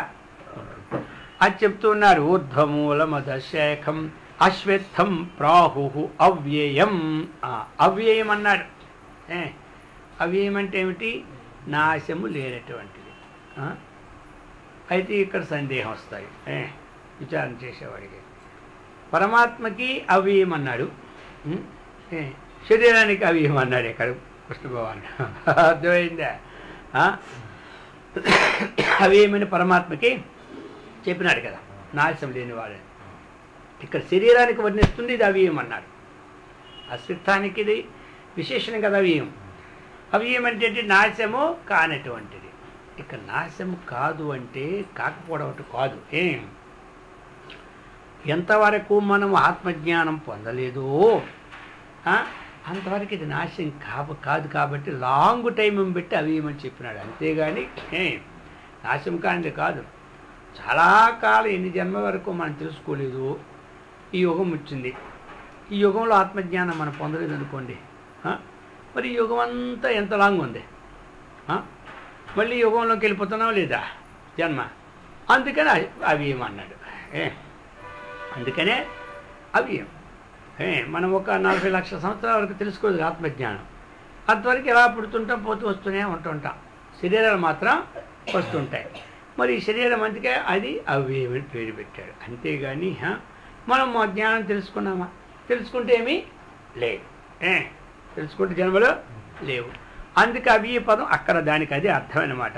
ఉంటుంది. అది చెప్తున్నారు. ఊర్ధ్వమూలమదశాఖం అశ్వత్థం ప్రాహు అవ్యయం. అవ్యయం అన్నాడు. అవ్యయం అంటే ఏమిటి? నాశము లేనటువంటిది. అయితే ఇక్కడ సందేహం వస్తాయి విచారణ చేసేవాడికి. పరమాత్మకి అవ్యయం అన్నాడు, శరీరానికి అవ్యయం అన్నాడు ఇక్కడ కృష్ణ భగవాన్. అర్థమైందా? అవ్యయమని పరమాత్మకి చెప్పినాడు కదా, నాశం లేనివాడని. ఇక్కడ శరీరానికి వర్ణిస్తుంది, ఇది అవ్యయం అన్నాడు. అశ్వత్థానికి ఇది విశేషణం కదా అవ్యయం. అవ్యయం అంటే నాశము కానటువంటిది. ఇక్కడ నాశము కాదు అంటే కాకపోవడం అంటే కాదు. ఎంతవరకు మనం ఆత్మజ్ఞానం పొందలేదో అంతవరకు ఇది నాశం కాదు. కాబట్టి లాంగ్ టైం పెట్టి అవ్యయమని చెప్పినాడు. అంతేగాని నాశం కానిది కాదు. చాలా కాలం ఎన్ని జన్మ వరకు మనం తెలుసుకోలేదు. ఈ యుగం వచ్చింది. ఈ యుగంలో ఆత్మజ్ఞానం మనం పొందలేదు అనుకోండి, మరి ఈ యుగం అంతా ఎంత లాంగ్ ఉంది? మళ్ళీ యుగంలోకి వెళ్ళిపోతున్నావు లేదా జన్మ. అందుకని అవ్యయం అన్నాడు. అందుకనే అవ్యయం. మనం ఒక 40 లక్షల సంవత్సరాల వరకు తెలుసుకోదు ఆత్మజ్ఞానం. అంతవరకు ఎలా పుడుతుంటాం, పోతూ వస్తూనే ఉంటుంటాం. శరీరాలు మాత్రం వస్తుంటాయి. మరి ఈ శరీరం అందుకే అది అవ్యయం అని పేరు పెట్టాడు. అంతేగాని మనం మా జ్ఞానం తెలుసుకున్నామా? తెలుసుకుంటే ఏమీ లేవు. తెలుసుకుంటే జన్మలో లేవు. అందుకే అవ్యయ పదం అక్కడ దానికి అది అర్థమన్నమాట.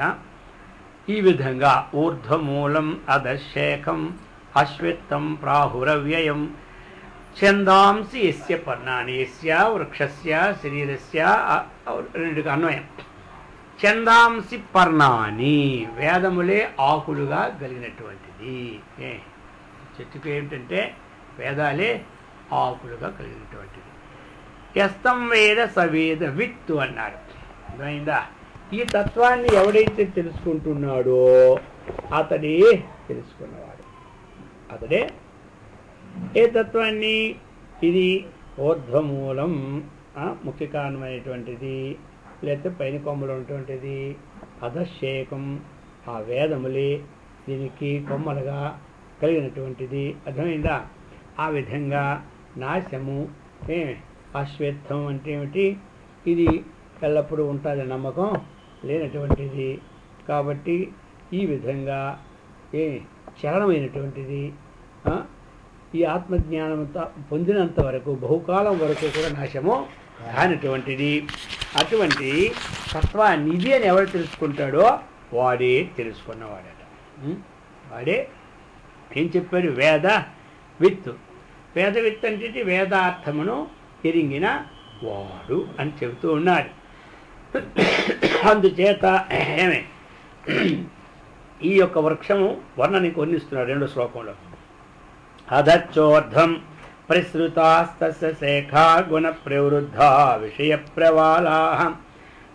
ఈ విధంగా ఊర్ధ్వమూలం అధశేఖం అశ్వత్థం ప్రాహురవ్యయం ఛందాంసి యస్య పర్ణాని యస్య వృక్షస్య శరీరస్య రెండుగా అన్వయం. ఛందాంసి పర్ణాని వేదములే ఆకులుగా కలిగినటువంటిది. చెట్టుకు ఏమిటంటే వేదాలే ఆకులుగా కలిగినటువంటిది. యస్తం వేద సవేద విత్తు అన్నాడు. అర్థమైందా? ఈ తత్వాన్ని ఎవడైతే తెలుసుకుంటున్నాడో అతడే తెలుసుకున్నవాడు. అతడే ఏ తత్వాన్ని? ఇది ఊర్ధ్వమూలం ముఖ్య కారణమైనటువంటిది, లేకపోతే పైన కొమ్మలు ఉన్నటువంటిది. అధశేఖం ఆ వేదములే దీనికి కొమ్మలుగా కలిగినటువంటిది. అర్థమైందా? ఆ విధంగా నాశము అశ్వత్థం అంటే ఏమిటి? ఇది ఎల్లప్పుడూ ఉంటుంది నమ్మకం లేనటువంటిది. కాబట్టి ఈ విధంగా చలనమైనటువంటిది. ఈ ఆత్మజ్ఞానంతో పొందినంత వరకు బహుకాలం వరకు కూడా నాశము కానటువంటిది. అటువంటి తత్వాన్ని ఇది అని ఎవరు తెలుసుకుంటాడో వాడే తెలుసుకున్నవాడట. వాడే ఏం చెప్పాడు? వేద విత్తు. వేద విత్తు అంటే వేదార్థమును ఎరింగిన వాడు అని చెబుతూ ఉన్నాడు. అందుచేత ఏమే ఈ యొక్క వృక్షము వర్ణనికి వర్ణిస్తున్నాడు 2వ శ్లోకంలో. అధచ్చోర్ధం ప్రసృతాస్తస్య శేఖా గుణ ప్రవృద్ధా విషయ ప్రవాళా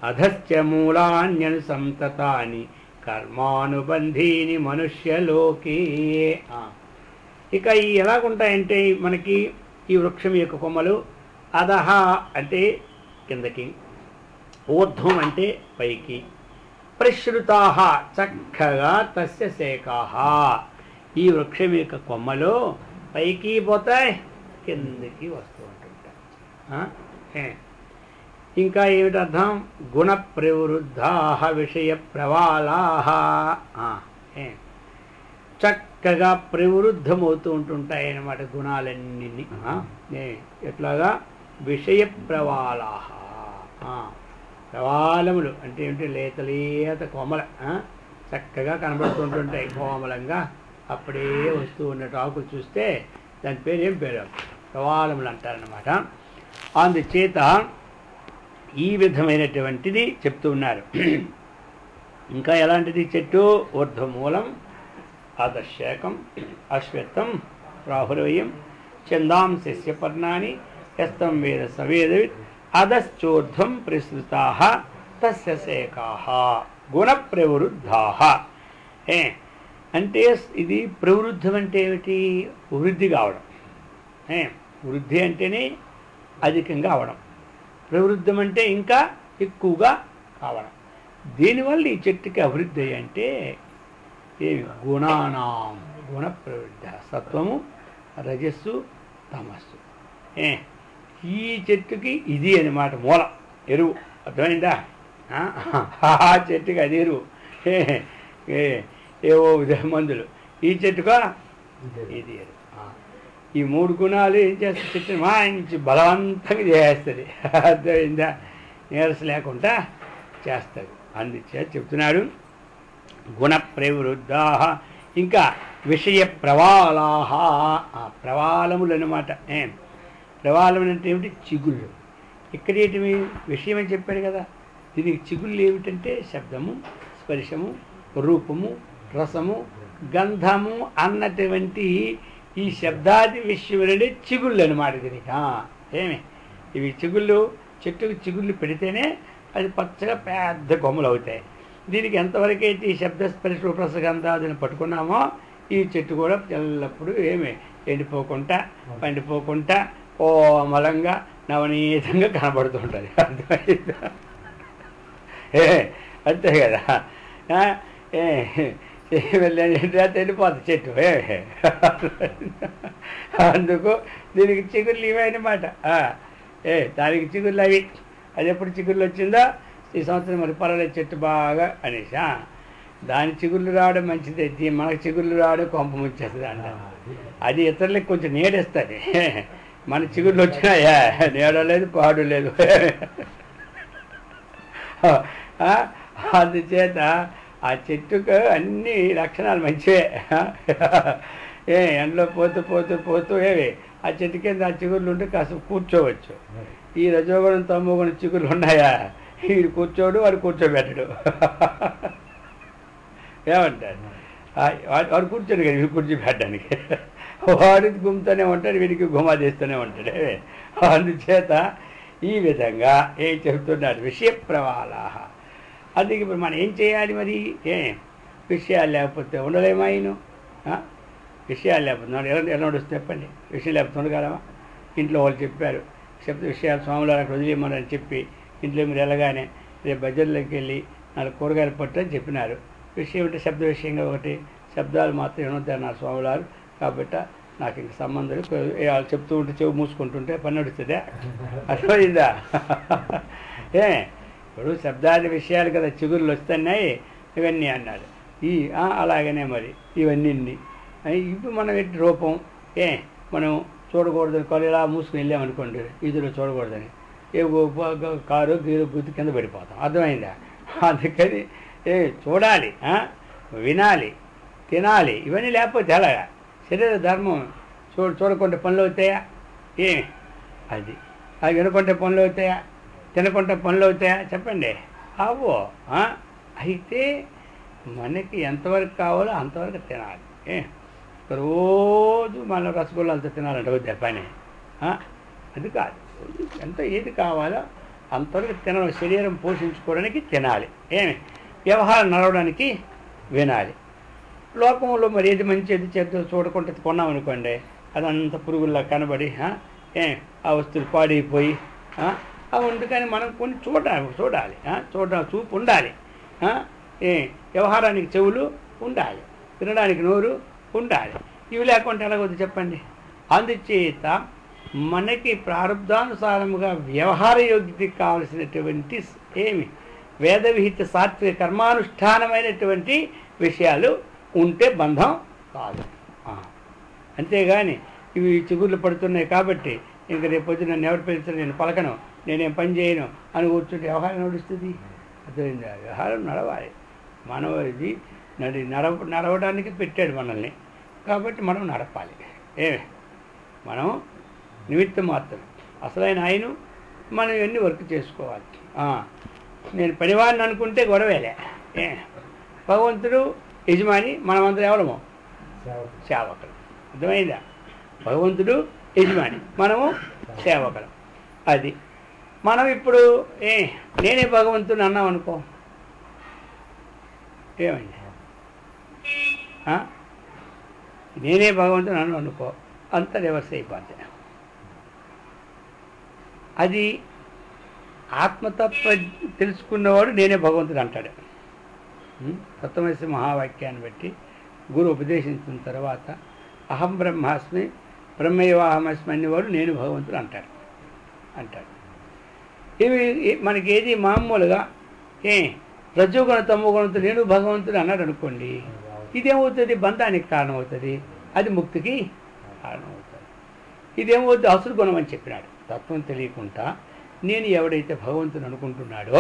అధశ్చ మూలాన్యనుసంతతాని కర్మానుబంధీని మనుష్యలోకే. ఇక ఈ ఎలాగుంటాయంటే మనకి ఈ వృక్షం యొక్క కొమ్మలు అధహ అంటే కిందకి, ఊర్ధ్వం అంటే పైకి, ప్రసృతాః చక్కగా తస్య శేఖాః ఈ వృక్షం యొక్క కొమ్మలు పైకి పోతాయి, కిందకి వస్తూ ఉంటుంటాయి. ఇంకా ఏమిటి అర్థం? గుణ ప్రవృద్ధాః విషయ ప్రవాళాః చక్కగా ప్రవృద్ధమవుతూ ఉంటుంటాయి అన్నమాట గుణాలన్నీ. ఎట్లాగా? విషయ ప్రవాళాః ప్రవాళములు అంటే ఏమిటి? లేత కొమ్మల చక్కగా కనబడుతుంటుంటాయి కోమలంగా. అప్పుడే వస్తూ ఉన్నట్టు ఆకులు చూస్తే దాని పేరు ఏం పేరు? ప్రవాళములు అంటారన్నమాట. అందుచేత ఈ విధమైనటువంటిది చెప్తూ ఉన్నారు. ఇంకా ఎలాంటిది చెట్టు? ఊర్ధ్వమూలం అధశేఖం అశ్వత్థం ప్రాహురవ్యయం ఛందాంసి పర్ణాని యస్తం వేద సవేదవిత్ అధశ్చోర్ధ్వం ప్రసృతాః తస్య శేఖాః గుణ ప్రవృద్ధాః. అంటే ఇది ప్రవృద్ధం అంటే ఏమిటి? వృద్ధి కావడం. వృద్ధి అంటేనే అధికంగా అవడం, ప్రవృద్ధం అంటే ఇంకా ఎక్కువగా కావడం. దీనివల్ల ఈ చెట్టుకి అభివృద్ధి అంటే ఏమి? గుణానాం గుణ ప్రవృద్ధ, సత్వము రజస్సు తమస్సు. ఈ చెట్టుకి ఇది అన్నమాట మూలం, ఎరువు. అర్థమైందా? ఆ చెట్టుకి అది ఎరువు, ఏవో మందులు. ఈ చెట్టుగా ఇది ఎరువు. ఈ 3 గుణాలు ఏం చేస్తే చెట్టుని మంచి బలవంతంగా చేస్తుంది. అర్థమైందా? నీరస లేకుండా చేస్తుంది. అందుచేత చెప్తున్నాడు గుణ ప్రవృద్ధా. ఇంకా విషయ ప్రవాళాః ప్రవాళములు అన్నమాట. ప్రవాళములు అంటే ఏమిటి? చిగుళ్ళు. ఇక్కడ ఏంటి విషయం అని చెప్పాడు కదా. దీనికి చిగుళ్ళు ఏమిటంటే శబ్దము, స్పర్శము, రూపము, రసము, గంధము అన్నటువంటి ఈ శబ్దాది విషయములనే చిగుళ్ళు అన్నమాట దీనికి. ఏమి ఇవి చిగుళ్ళు? చెట్టుకు చిగుళ్ళు పెడితేనే అది పచ్చగా పెద్ద కొమ్మలు అవుతాయి. దీనికి ఎంతవరకు అయితే ఈ శబ్ద స్పర్శ రూపరస గంధాదులను పట్టుకున్నామో ఈ చెట్టు కూడా ఎల్లప్పుడూ ఏమి ఎండిపోకుండా పండిపోకుండా కోమలంగా నవనీతంగా కనబడుతుంటుంది. అర్థమైందా? అంతే కదా. వెళ్ళిపోతుంది చెట్టు. అందుకు దీనికి చిగుర్లు ఇవే అన్నమాట. దానికి చిగుర్లు అవి. అది ఎప్పుడు చిగుర్లు వచ్చిందో ఈ సంవత్సరం మరి పర్వాలేదు చెట్టు బాగా అనేసి. దాని చిగుర్లు రావడం మంచిది, మనకు చిగుర్లు రావడం కొంప ముంచేస్తుంది అంట. అది ఇతరులకు కొంచెం నీడేస్తుంది. మన చిగుర్లు వచ్చినాయా నీడ లేదు పాడు లేదు. అందుచేత ఆ చెట్టుకు అన్ని లక్షణాలు మంచివే. ఎండలో పోతూ పోతూ పోతూ ఆ చెట్టు కింద ఆ చిగుర్లు ఉంటే కాస్త కూర్చోవచ్చు. ఈ రజోగుణం తమోగుణం చిగుర్లు ఉన్నాయా, వీడు కూర్చోడు వాడు కూర్చోబెట్టడు. ఏమంటారు వాడు కూర్చోడు కదా వీడు కూర్చోబెట్టడానికి. వాడు గుమ్ముతూనే ఉంటాడు, వీడికి గుమా చేస్తూనే ఉంటాడు. అందుచేత ఈ విధంగా ఏం చెబుతున్నాడు, విషయ ప్రవాళాహ. అందుకే ఇప్పుడు మనం ఏం చేయాలి మరి? విషయాలు లేకపోతే ఉండలేమాయను. విషయాలు లేకపోతే ఎలా నడుస్తుంది చెప్పండి? విషయాలు లేకపోతే ఉండగలమా? ఇంట్లో వాళ్ళు చెప్పారు విషయాలు స్వాములు అక్కడ వదిలేయమని చెప్పి ఇంట్లో మీరు వెళ్ళగానే రేపు బజార్లోకి వెళ్ళి 4 కూరగాయలు పట్టు అని చెప్పినారు. విషయం అంటే శబ్ద విషయంగా ఒకటి, శబ్దాలు మాత్రం ఏమవుతారు నా స్వాములారు కాబట్టి నాకు ఇంక సంబంధం వాళ్ళు చెప్తూ ఉంటే చెవి మూసుకుంటుంటే పని నడుస్తుందే. అర్థమైందా? ఇప్పుడు శబ్దాది విషయాలు కదా చిగురులు వస్తున్నాయి ఇవన్నీ అన్నాడు. అలాగనే మరి ఇవన్నీ ఇప్పుడు మనం ఎట్టి రూపం మనం చూడకూడదని కొలు ఇలా మూసుకుని వెళ్ళామనుకోండి, ఇదిలో చూడకూడదని కారు గీరు గుర్తు కింద పడిపోతాం. అర్థమైందా? అందుకని చూడాలి, వినాలి, తినాలి. ఇవన్నీ లేకపోతే ఎలాగా? శరీర ధర్మం చూడకుంటే పనులు అవుతాయా? అది వినకుంటే పనులు అవుతాయా? తినకుంటే పనులు అవుతాయా? చెప్పండి. అవో. అయితే మనకి ఎంతవరకు కావాలో అంతవరకు తినాలి. రోజు మనం రసగుల్లాలతో తినాలంటే వద్దా పని? అది కాదు. ఏది కావాలో అంతవరకు తినడం. శరీరం పోషించుకోవడానికి తినాలి. వ్యవహారం నడవడానికి వినాలి. లోకంలో మరి ఏది మంచి ఏది చెడ్డ చూడకుండా కొన్నామనుకోండి, అదంతా పురుగుల్లా కనబడి ఆ వస్తువులు పాడైపోయి అవి అందుకని మనం కొన్ని చూడాలి. చూపు ఉండాలి. వ్యవహారానికి చెవులు ఉండాలి, తినడానికి నోరు ఉండాలి. ఇవి లేకుండా ఎలాగొద్దు చెప్పండి? అందుచేత మనకి ప్రారంధానుసారముగా వ్యవహార యోగ్యతకి కావలసినటువంటి వేద విహిత సాత్విక కర్మానుష్ఠానమైనటువంటి విషయాలు ఉంటే బంధం కాదు. అంతేగాని ఇవి చిగుర్లు పడుతున్నాయి కాబట్టి ఇంక రేపు పొద్దున నన్ను ఎవరు పిలిచారు, నేను పలకను, నేనేం పని చేయను అని కూర్చుంటే వ్యవహారం నడుస్తుంది. అర్థమైంది? వ్యవహారం నడవాలి. మనం ఇది నడవడానికి పెట్టాడు మనల్ని, కాబట్టి మనం నడపాలి. మనం నిమిత్తం మాత్రం, అసలైన ఆయన మనం ఇవన్నీ వర్క్ చేసుకోవాలి. నేను పనివాడిని అనుకుంటే గొడవేలే. భగవంతుడు యజమాని, మనమందరం ఎవరము సేవకులు. అర్థమైందా? భగవంతుడు యజమాని, మనము సేవకులం. అది మనం ఇప్పుడు నేనే భగవంతుని అన్నాం అనుకో, ఏమైంది? నేనే భగవంతుని అన్నాం అనుకో, అంత రివర్స్ అయిపోద్ది. అది ఆత్మతత్వ తెలుసుకున్నవాడు నేనే భగవంతుడు అంటాడు. తత్వమసి మహావాక్యాన్ని బట్టి గురు ఉపదేశించిన తర్వాత అహం బ్రహ్మాస్మి బ్రహ్మైవాహమస్మి అనేవాడు నేను భగవంతుడు అంటాడు. ఇవి మనకి ఏది మామూలుగా రజోగుణ తమోగుణంతో నేను భగవంతుడు అన్నాడు అనుకోండి, ఇదేమవుతుంది? బంధానికి కారణమవుతుంది, అది ముక్తికి కారణమవుతుంది. ఇదేమవుతుంది? అసురు గుణం అని చెప్పినాడు. తత్వం తెలియకుండా నేను ఎవడైతే భగవంతుని అనుకుంటున్నాడో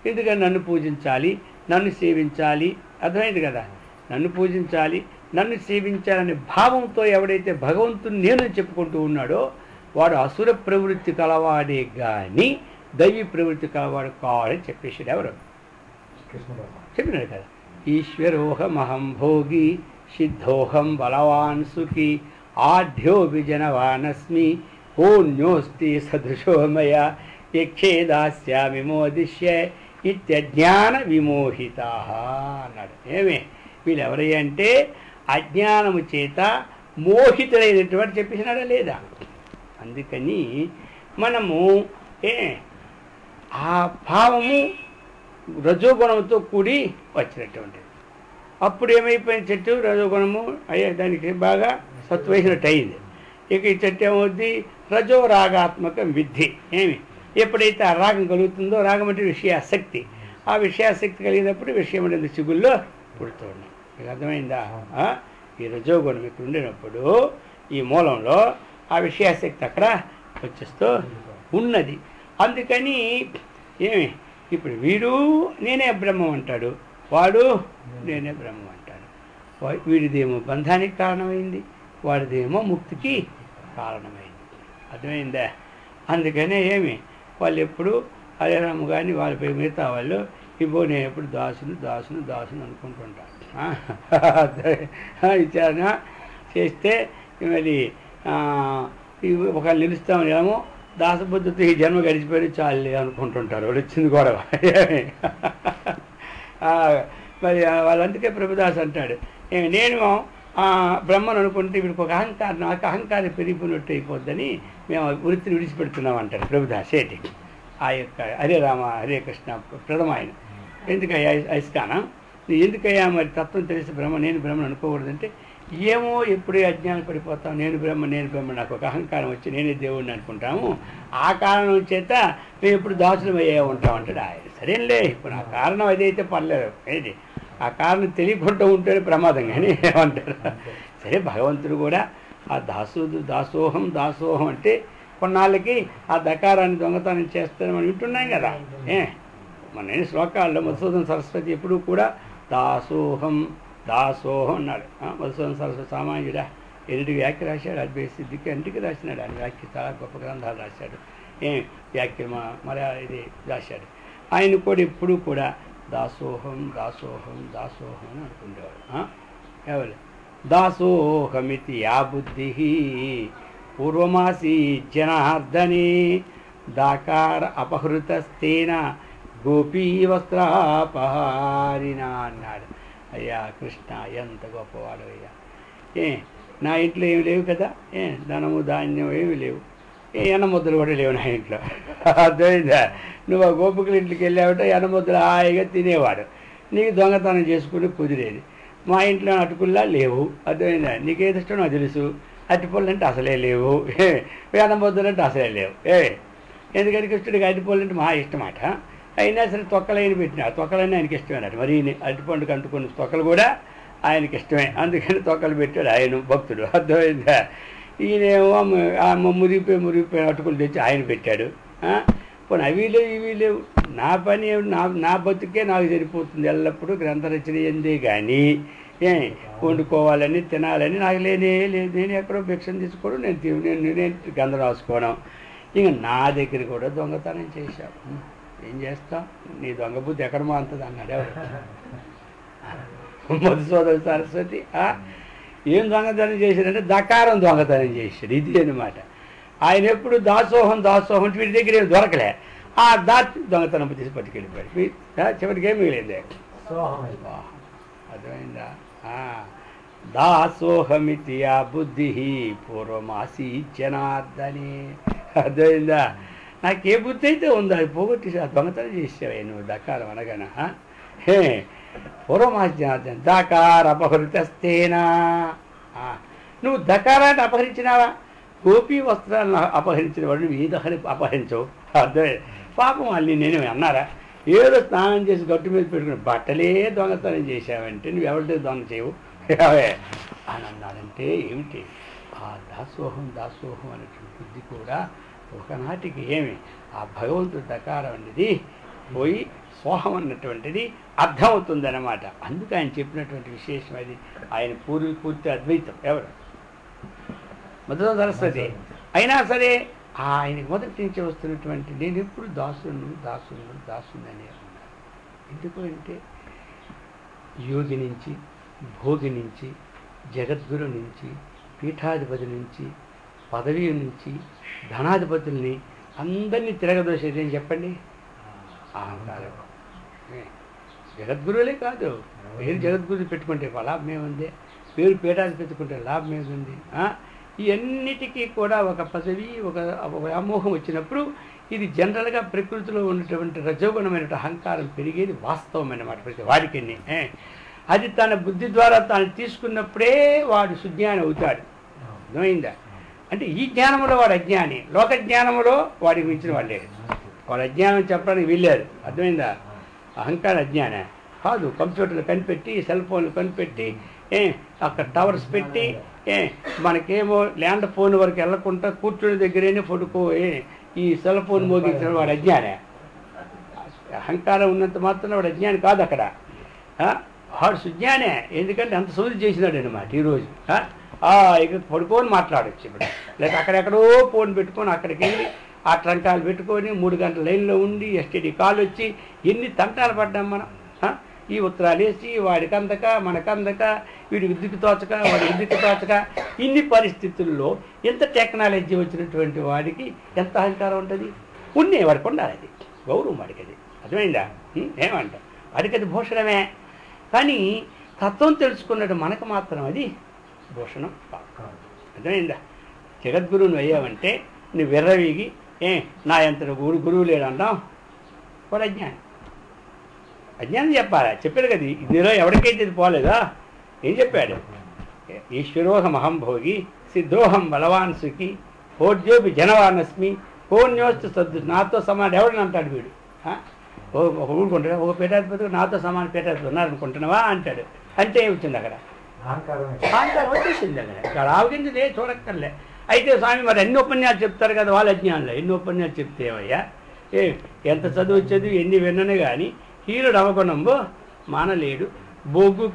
ఎందుకని నన్ను పూజించాలి, నన్ను సేవించాలి, అర్థమైంది కదా? నన్ను పూజించాలి, నన్ను సేవించాలనే భావంతో ఎవడైతే భగవంతుని నేను చెప్పుకుంటూ ఉన్నాడో వాడు అసుర ప్రవృత్తి కలవాడే కానీ దైవీ ప్రవృత్తి కలవాడు కావాలని చెప్పేసాడు. ఎవరు చెప్పినాడు కదా? ఈశ్వరోహమహం భోగి సిద్ధోహం బలవాన్ సుఖి ఆఢ్యో విజనవానస్మి ఓన్యోస్తి సదృశోమయ యక్షేదాస్యామి మోదిష్య ఇత్యజ్ఞాన విమోహితా అన్నాడు. వీళ్ళు ఎవరయ్యా అంటే అజ్ఞానము చేత మోహితులైనటువంటి చెప్పేసినాడా లేదా? అందుకని మనము ఆ భావము రజోగుణంతో కూడి వచ్చినటువంటిది. అప్పుడు ఏమైపోయింది, చెట్టు రజోగుణము అయ్యే దానికి బాగా సత్వహినట్టు అయింది. ఇక ఈ చెట్టు ఏమవుద్ది, రజో రాగాత్మకం విద్ధి. ఏమి ఎప్పుడైతే ఆ రాగం కలుగుతుందో, రాగం అంటే విషయాసక్తి, ఆ విషయాసక్తి కలిగినప్పుడు విషయం అనేది చిగుల్లో పుడుతూ ఉన్నాం. మీకు అర్థమైందా? ఈ రజోగుణం ఇక్కడ ఉండినప్పుడు ఈ మూలంలో ఆ విషయాసక్తి అక్కడ వచ్చేస్తూ ఉన్నది. అందుకని ఏమి ఇప్పుడు వీడు నేనే బ్రహ్మం అంటాడు, వాడు నేనే బ్రహ్మం అంటాడు. వీడిదేమో బంధానికి కారణమైంది, వాడిదేమో ముక్తికి కారణమైంది. అర్థమైందా? అందుకనే ఏమి వాళ్ళు ఎప్పుడు హరిరాము కానీ వాళ్ళపై మిగతా వాళ్ళు ఇవ్వో నేను ఎప్పుడు దాసును దాసును దాసును అనుకుంటుంటాను. విచారణ చేస్తే మరి ఒకళ్ళు నిలుస్తామని ఏమో దాసబుద్ధితో ఈ జన్మ గడిచిపోయి చాలు అనుకుంటుంటారు. వాళ్ళు వచ్చింది గొడవ. మరి వాళ్ళందుకే ప్రభుదాస్ అంటాడు, నేను బ్రహ్మను అనుకుంటే వీడికి ఒక అహంకారం, నాకు అహంకారం పెరిగిపోయినట్టు అయిపోద్దని మేము వృత్తిని విడిచిపెడుతున్నాం అంటారు ప్రభుదాస్ ఏటి. ఆ యొక్క హరే రామ హరే కృష్ణ ప్రథమ ఆయన. ఎందుకయ్యా ఐస్కానా ఎందుకయ్యా మరి తత్వం తెలిసి నేను బ్రహ్మను అనుకోకూడదంటే, ఏమో ఎప్పుడే అజ్ఞానం పడిపోతాం, నేను బ్రహ్మ నాకు ఒక అహంకారం వచ్చి నేనే దేవుడిని అనుకుంటాము, ఆ కారణం చేత మేము ఇప్పుడు దాసులం అయ్యే ఉంటాం అంటాడు ఆయన. సరేలే, ఇప్పుడు ఆ కారణం అదైతే పర్లేదు, ఏది ఆ కారణం తెలియకుండా ఉంటేనే ప్రమాదం కానీ ఏమంటారు. సరే, భగవంతుడు కూడా ఆ దాసోహం అంటే కొన్నాళ్ళకి ఆ దకారాన్ని దొంగతనం చేస్తానని మనం వింటున్నాం కదా. మన శ్లోకాల్లో మధుసూదన సరస్వతి ఎప్పుడూ కూడా దాసోహం అన్నాడు. మధుసూదన సరస్వతి సామాన్యుడా, ఎన్నిటికి వ్యాఖ్య రాశాడు, అది సిద్ధికి ఇంటికి రాసినాడు. ఆయన వ్యాఖ్య చాలా గొప్ప గ్రంథాలు రాశాడు, వ్యాఖ్య ఇది రాశాడు. ఆయన కూడా ఎప్పుడూ కూడా దాసోహం అని అనుకునేవాడు. ఎవరు దాసోహమితి యా బుద్ధి పూర్వమాసి జనార్దనే దాకార అపహృతస్తేన గోపీ వస్త్రాపహారిన అన్నాడు. అయ్యా కృష్ణ, ఎంత గొప్పవాడు అయ్యా. నా ఇంట్లో ఏమి లేవు కదా, ధనము ధాన్యం ఏమి లేవు, ఎన్నముద్దలు కూడా లేవు నా ఇంట్లో. అర్థమైందా? నువ్వు ఆ గోపికల ఇంటికి వెళ్ళావుంటే ఎన్నముద్దలు హాయిగా తినేవాడు, నీకు దొంగతనం చేసుకుని కుదిరేది. మా ఇంట్లో అటుకుల్లా లేవు. అర్థమైందా? నీకేది ఇష్టం నాకు తెలుసు. అరటిపళ్ళు అంటే అసలే లేవు, ఎన్నముద్దలు అంటే అసలే లేవు. ఎందుకంటే కృష్ణుడికి అరటిపళ్ళు అంటే మా ఇష్టమాట. అయినా సరే తొక్కలైన పెట్టినా తొక్కలన్నీ ఆయనకి ఇష్టమేనట. మరి అరటిపండుకు అంటుకున్న తొక్కలు కూడా ఆయనకి ఇష్టమే, అందుకని తొక్కలు పెట్టాడు ఆయన భక్తుడు. అర్థమైందా? ఈయనేమో మురిగిపోయి అటుకులు తెచ్చి ఆయన పెట్టాడు. పోనీ అవి లేవు ఇవి లేవు, నా పని నా బతుకే నాకు సరిపోతుంది. ఎల్లప్పుడూ గ్రంథరచన ఎందే కానీ వండుకోవాలని తినాలని నాకు లేదు. నేను ఎక్కడో భిక్షను తీసుకోవడం, నేను గంధం రాసుకోవడం. ఇంక నా దగ్గర కూడా దొంగతనం చేశావు, ఏం చేస్తాం, నీ దొంగ బుద్ధి ఎక్కడ మారుతుంది అన్నాడు ఎవరు. మధుసూదన సరస్వతి ఏం దొంగతనం చేశాడంటే దకారం దొంగతనం చేశాడు. ఇది అనమాట. ఆయన ఎప్పుడు దాసోహం వీటి దగ్గర ఏమి దొరకలే, ఆ దాచి దొంగతనం తీసి పట్టుకెళ్ళిపోయాడు. చివరికి ఏమి మిగిలింది, అర్థమైందా? దాసోహమితి యా బుద్ధి పూర్వమాసి జనార్దనే. అర్థమైందా? నాకు ఏ బుద్ధి అయితే ఉందో అది పోగొట్టి దొంగతనం చేసావే నువ్వు దకారం అనగానే. పూర్వమాసి జనార్దన దకార అపహృతస్తేనా. నువ్వు దకారాన్ని అపహరించినావా? గోపీ వస్త్రాలను అపహరించిన వాడు నువ్వు ఏదో అపహరించవు. అర్థమే. పాపం వాళ్ళు నేను అన్నారా, ఏదో స్నానం చేసి గట్టు మీద పెట్టుకుని బట్టలే దొంగతనం చేసావంటే నువ్వు ఎవరితో దొంగ చేయవు అని అన్నాడంటే ఏమిటి? ఆ దాసోహం అనేటువంటి బుద్ధి కూడా ఒకనాటికి ఆ భగవంతుడి దకారం అనేది పోయి సోహం అన్నటువంటిది అర్థమవుతుందన్నమాట. అందుకు ఆయన చెప్పినటువంటి విశేషం అది. ఆయన పూర్తి అద్వైతం. ఎవరు? మధుసూదన సరస్వతి. అయినా సరే ఆయనకి మొదటి నుంచి వస్తున్నటువంటి నేను ఎప్పుడు దాసుని అని అన్నారు. ఎందుకు అంటే యోగి నుంచి, భోగి నుంచి, జగద్గురు నుంచి, పీఠాధిపతి నుంచి, పదవి నుంచి, ధనాధిపతుల్ని అందరినీ తిరగదోసేది ఏం చెప్పండి? అహంకారం. జగద్గురువులే కాదు, పేరు జగద్గురు పెట్టుకుంటే లాభం ఏముంది, పేరు పీఠాధిపతి పెట్టుకుంటే లాభం ఏముంది? ఇవన్నిటికీ కూడా ఒక పదవి ఒక వ్యామోహం వచ్చినప్పుడు ఇది జనరల్గా ప్రకృతిలో ఉన్నటువంటి రజోగుణమైన అహంకారం పెరిగేది వాస్తవమైనమాట ప్రతి వాడికి. అది తన బుద్ధి ద్వారా తాను తీసుకున్నప్పుడే వాడు సుజ్ఞాని అవుతాడు. అర్థమైందా? అంటే ఈ జ్ఞానంలో వాడు అజ్ఞాని, లోక జ్ఞానంలో వాడికి మించిన వాడు లేడు. వాడు అజ్ఞానం చెప్పడానికి వీల్లేదు. అర్థమైందా? అహంకార అజ్ఞాన కాదు. కంప్యూటర్లు కనిపెట్టి, సెల్ ఫోన్లు కనిపెట్టి, అక్కడ టవర్స్ పెట్టి, మనకేమో ల్యాండ్ ఫోన్ వరకు వెళ్ళకుండా కూర్చుని దగ్గరేనే పడుకో ఈ సెల్ ఫోన్ మోగించిన వాడు అజ్ఞానే. అహంకారం ఉన్నంత మాత్రం వాడు అజ్ఞాని కాదు. అక్కడ వాడు సుజ్ఞానే. ఎందుకంటే అంత సోది చేసినాడు అనమాట ఈరోజు. ఇక పడుకొని మాట్లాడచ్చు ఇప్పుడు. లేకపోతే అక్కడెక్కడో ఫోన్ పెట్టుకొని అక్కడికి వెళ్ళి ఆ ట్రంకాలు పెట్టుకొని 3 గంటల లైన్లో ఉండి ఎస్టీడీ కాల్ వచ్చి ఎన్ని తంటాలు పడ్డాం మనం. ఈ ఉత్తరాలు వేసి వాడికి అందక మనకందక, వీడికి దిక్కు తోచక వాడికి దిక్కు తోచక, ఇన్ని పరిస్థితుల్లో ఎంత టెక్నాలజీ వచ్చినటువంటి వాడికి ఎంత అహంకారం ఉంటుంది. వాడికి ఉండాలి, అది గౌరవం వాడికి. అది అర్థమైందా? ఏమంట వాడికి అది భూషణమే. కానీ తత్వం తెలుసుకున్నట్టు మనకు మాత్రం అది భూషణం కాదు. అర్థమైందా? జగద్గురువుని అయ్యావంటే నువ్వు విర్రవీగి నా ఎంత గురువు లేడు అంటాం. వాడు అజ్ఞానం. అజ్ఞానం చెప్పాలా? చెప్పాడు కదా. ఇందులో ఎవరికైతే ఇది పోలేదా? ఏం చెప్పాడు? ఈశ్వరోహం అహం భోగి సిద్ధోహం బలవాన్ సుఖి భోజ్యోపి జనవానస్మి కోన్యోస్తు సద్దు. నాతో సమానం ఎవడని అంటాడు వీడు. ఒక ఊరుకుంటాడు, ఒక పీఠాధిపతి నాతో సమాన పీఠాధిపతి ఉన్నారనుకుంటున్నావా అంటాడు. అంటే ఏమిచ్చింది అక్కడ? అహంకారం వచ్చేసింది అక్కడ. ఆవగించదే చూడక్కర్లే. అయితే స్వామి మరి ఎన్ని ఉపన్యాసాలు చెప్తారు కదా వాళ్ళ అజ్ఞానంలో. ఎన్ని ఉపన్యాసాలు చెప్తే ఏమయ్యా, ఎంత చదువు వచ్చేది ఎన్ని విన్ననే కానీ హీరుడు అవగుణంబు మానలేడు. బొగ్గు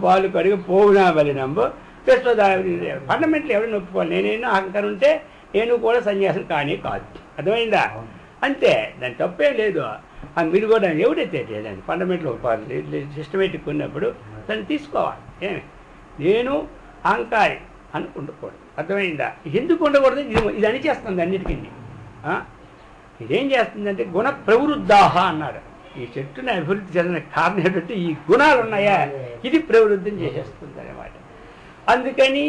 పాలు కడిగి పోవునా బలినంబు ఫండమెంటల్ ఎవరిని ఒప్పుకోవాలి. నేనైనా అహంకారం ఉంటే నేను కూడా సన్యాసం కానీ కాదు. అర్థమైందా? అంతే, దాని తప్పేం లేదు. మీరు కూడా ఎవడైతే లేదండి ఫండమెంటల్ సిస్టమేటిక్ ఉన్నప్పుడు దాన్ని తీసుకోవాలి. నేను అహంకారి అని ఉండకూడదు. అర్థమైందా? ఎందుకు ఉండకూడదు? ఇది అని చేస్తుంది అన్నిటికీ. ఇదేం చేస్తుందంటే గుణ ప్రవృద్ధాహ అన్నాడు. ఈ చెట్టుని అభివృద్ధి చెందిన కారణం ఏంటంటే ఈ గుణాలు ఉన్నాయా, ఇది ప్రవృద్ధిని చేసేస్తుంది అన్నమాట. అందుకని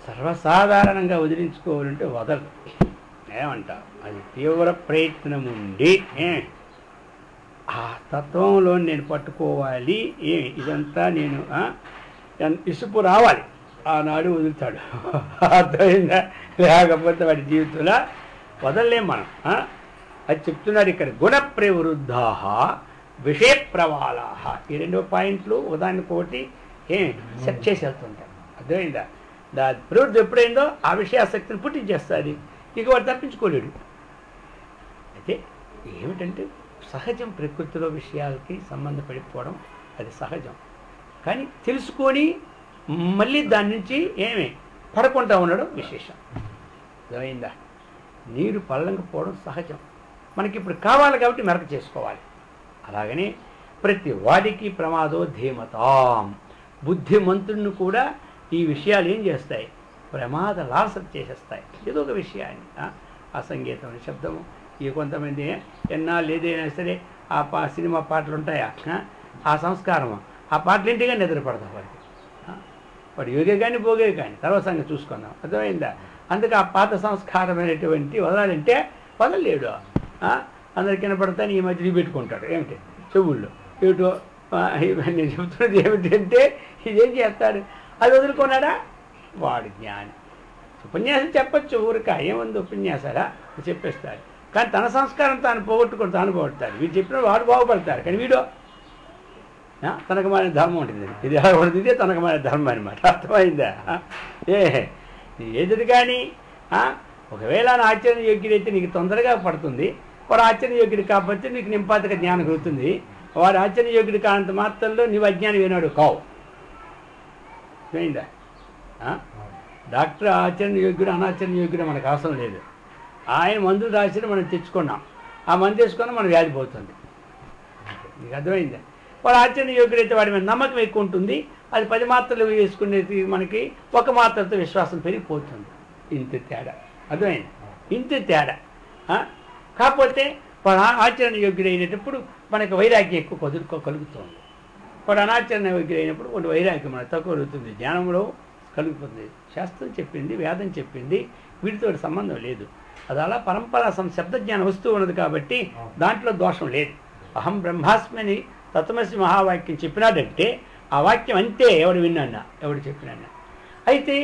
సర్వసాధారణంగా వదిలించుకోవాలంటే వదలదు. ఏమంటావు? అది తీవ్ర ప్రయత్నం ఉండి ఆ తత్వంలో నేను పట్టుకోవాలి. ఇదంతా నేను ఇసుపు రావాలి, ఆనాడు వదులుతాడు. అర్థమైందా? లేకపోతే వాడి జీవితంలో వదలలేం మనం. అది చెప్తున్నాడు ఇక్కడ. గుణ ప్రవృద్ధాః విషయ ప్రవాళాః. ఈ 2 పాయింట్లు ఒకదానికొకటి సెట్ చేసి వెళ్తుంటాయి. అర్థమైందా? దాని ప్రవృద్ధి ఎప్పుడైందో ఆ విషయాసక్తిని పుట్టించేస్తుంది. ఇక వాడు తప్పించుకోలేడు. అయితే ఏమిటంటే సహజం, ప్రకృతిలో విషయాలకి సంబంధపడిపోవడం అది సహజం. కానీ తెలుసుకొని మళ్ళీ దాని నుంచి పడకుండా ఉండడం విశేషం. అర్థమైందా? నీరు పల్లంకపోవడం సహజం. మనకి ఇప్పుడు కావాలి కాబట్టి మెరక చేసుకోవాలి. అలాగనే ప్రతి వాడికి ప్రమాదో ధీమతాం. బుద్ధిమంతుడిని కూడా ఈ విషయాలు ఏం చేస్తాయి? ప్రమాద లాసన చేసేస్తాయి. ఏదో ఒక విషయాన్ని. ఆ సంగీతం, శబ్దము, ఇక కొంతమంది ఎన్నాళ్ళు ఏదైనా సరే ఆ సినిమా పాటలు ఉంటాయా, ఆ సంస్కారము, ఆ పాటలు ఇంటిగా నిద్రపడతాం వాడికి. వాడు యోగే కానీ భోగే కానీ తర్వాత సంగతి చూసుకుందాం. అర్థమైందా? అందుకే ఆ పాత సంస్కారమైనటువంటి వదలాలంటే వదలలేడు. అందరికి వినపడతాను ఈ మధ్య పెట్టుకుంటాడు. ఏమిటి చెవుల్లో ఏమిటో. నేను చెబుతున్నది ఏమిటంటే ఇదేం చేస్తాడు? అది వదులుకున్నాడా వాడు జ్ఞాని. ఉపన్యాసం చెప్పచ్చు, ఊరిక ఏముంది ఉపన్యాసాలా చెప్పేస్తాడు. కానీ తన సంస్కారం తాను పోగొట్టుకుని తాను పోగొడతాడు. వీడు చెప్పిన వాడు బాగుపడతాడు. కానీ వీడు తనకు మన ధర్మం ఉంటుంది. ఇది ఎలా ఉంటుంది? ఇదే తనకు మన ధర్మం అనమాట. అర్థమైందా? ఏది కానీ ఒకవేళ నా ఆచరణ యోగ్యుడైతే నీకు తొందరగా పడుతుంది. వాడు ఆచరణ యోగ్యుడు కాబట్టి నీకు నింపాతగా జ్ఞానం కలుగుతుంది. వాడు ఆచరణ యోగ్యుడు కానంత మాత్రంలో నీవు అజ్ఞానం వినాడు కావు. అర్థమైందా? డాక్టర్ ఆచరణ యోగ్యుడు అనాచరణ యోగ్యుడు మనకు అవసరం లేదు. ఆయన మందులు రాసిన మనం తెచ్చుకున్నాం. ఆ మందు వేసుకున్నా మన వ్యాధి పోతుంది. నీకు అర్థమైందా? వాడు ఆచరణ యోగ్యుడైతే వాడి మీద నమ్మకం ఎక్కువ ఉంటుంది. అది 10 మాత్రలు వేసుకునేది మనకి 1 మాత్రతో విశ్వాసం పెరిగిపోతుంది. ఇంత తేడా. అర్థమైంది? ఇంత తేడా. కాకపోతే వాడు ఆచరణ యోగ్యుడైనప్పుడు మనకు వైరాగ్యం ఎక్కువ కలుగుతుంది. వాడు అనాచరణ యోగ్యుడైనప్పుడు కొన్ని వైరాగ్యం మనకు తక్కువ కలుగుతుంది. జ్ఞానంలో కలిగిపోతుంది. శాస్త్రం చెప్పింది, వేదం చెప్పింది, వీటితో సంబంధం లేదు. అది అలా పరంపరా శబ్దజ్ఞానం వస్తూ ఉన్నది కాబట్టి దాంట్లో దోషం లేదు. అహం బ్రహ్మాస్మి అని తత్వమసి మహావాక్యం చెప్పినాడంటే ఆ వాక్యం అంతే, ఎవడు విన్నా ఎవడు చెప్పినా. అయితే